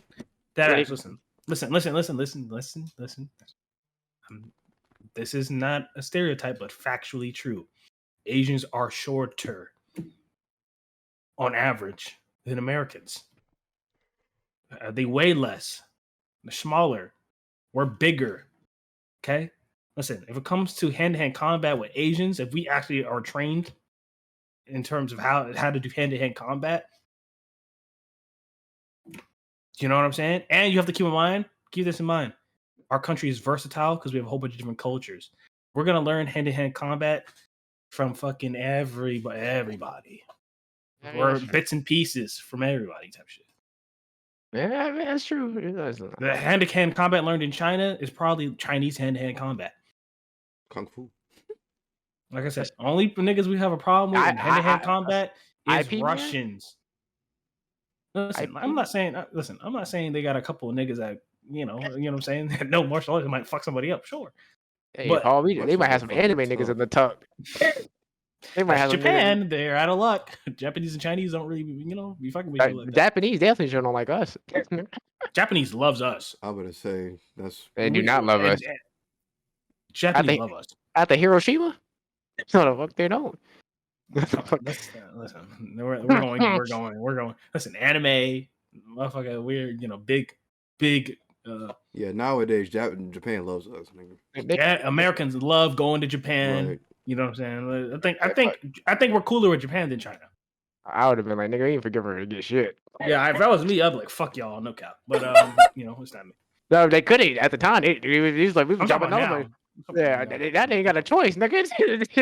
Listen. This is not a stereotype, but factually true. Asians are shorter, on average, than Americans. They weigh less. They're smaller. We're bigger. Okay? Listen, if it comes to hand-to-hand combat with Asians, if we actually are trained in terms of how to do hand-to-hand combat, you know what I'm saying? And you have to keep this in mind. Our country is versatile because we have a whole bunch of different cultures. We're going to learn hand-to-hand combat from fucking everybody. Or bits and pieces from everybody type shit. Yeah, that's true. The hand-to-hand combat learned in China is probably Chinese hand-to-hand combat. Kung Fu. Like I said, only niggas we have a problem with in hand-to-hand combat is Russians. Listen, I'm not saying they got a couple of niggas that you know what I'm saying. No martial arts might fuck somebody up, sure. Hey, but Paul, they might have some anime niggas in the tuck. They might have Japan. They're out of luck. Japanese and Chinese don't really, be fucking with you like that. Japanese definitely don't like us. Japanese loves us. I would say they do not love us. Japanese love us. After Hiroshima? No, the fuck they don't. Listen, we're going. Listen, anime, motherfucker. We're big. Yeah, nowadays Japan loves us, nigga. Yeah, Americans love going to Japan. Right. You know what I'm saying? I think we're cooler with Japan than China. I would have been like, nigga, I ain't forgive her to get shit. Yeah, if that was me, I'd be like, fuck y'all, no cap. But what's that mean? No, they couldn't at the time. He was like, we were jumping over. Yeah, that ain't got a choice, nigga.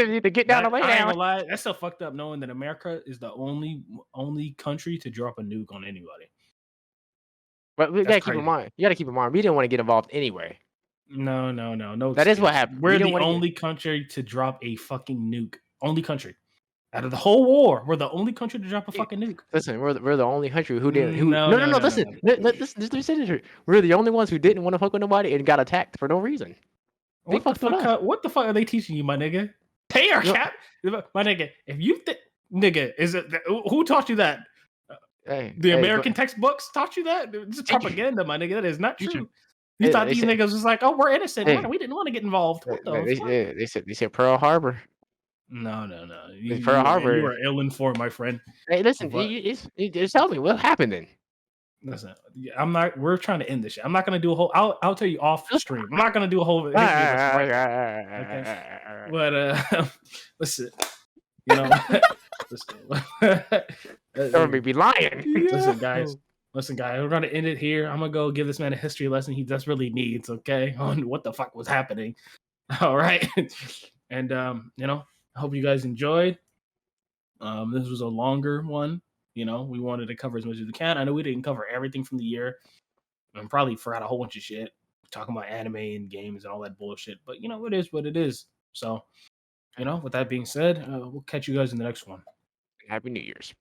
Need to get down and lay down. I ain't gonna lie, that's so fucked up knowing that America is the only country to drop a nuke on anybody. But we gotta keep in mind. You gotta keep in mind, we didn't want to get involved anyway. No. That is what happened. We're the only country to drop a fucking nuke. Only country. Out of the whole war, we're the only country to drop a fucking nuke. Listen, we're the only country who didn't. No. Listen, we're the only ones who didn't want to fuck with nobody and got attacked for no reason. What the fuck are they teaching you, my nigga? Pay our cap, my nigga. If you nigga, is it who taught you that? The American textbooks taught you that? It's propaganda, my nigga. That is not true. You thought these niggas was like, oh, we're innocent. We didn't want to get involved. What the fuck? They said Pearl Harbor. No. Pearl Harbor. You are ill-informed, my friend. Hey, listen, just tell me what happened then. Listen, I'm not. We're trying to end this shit. I'm not gonna do a whole. I'll tell you off stream. I'm not gonna do a whole. Okay? But listen, Everybody be lying. Listen, guys. We're gonna end it here. I'm gonna go give this man a history lesson he desperately needs. Okay, on what the fuck was happening. All right, and I hope you guys enjoyed. This was a longer one. You know, we wanted to cover as much as we can. I know we didn't cover everything from the year, and probably forgot a whole bunch of shit talking about anime and games and all that bullshit. But you know, it is what it is. So, you know, with that being said, we'll catch you guys in the next one. Happy New Year's.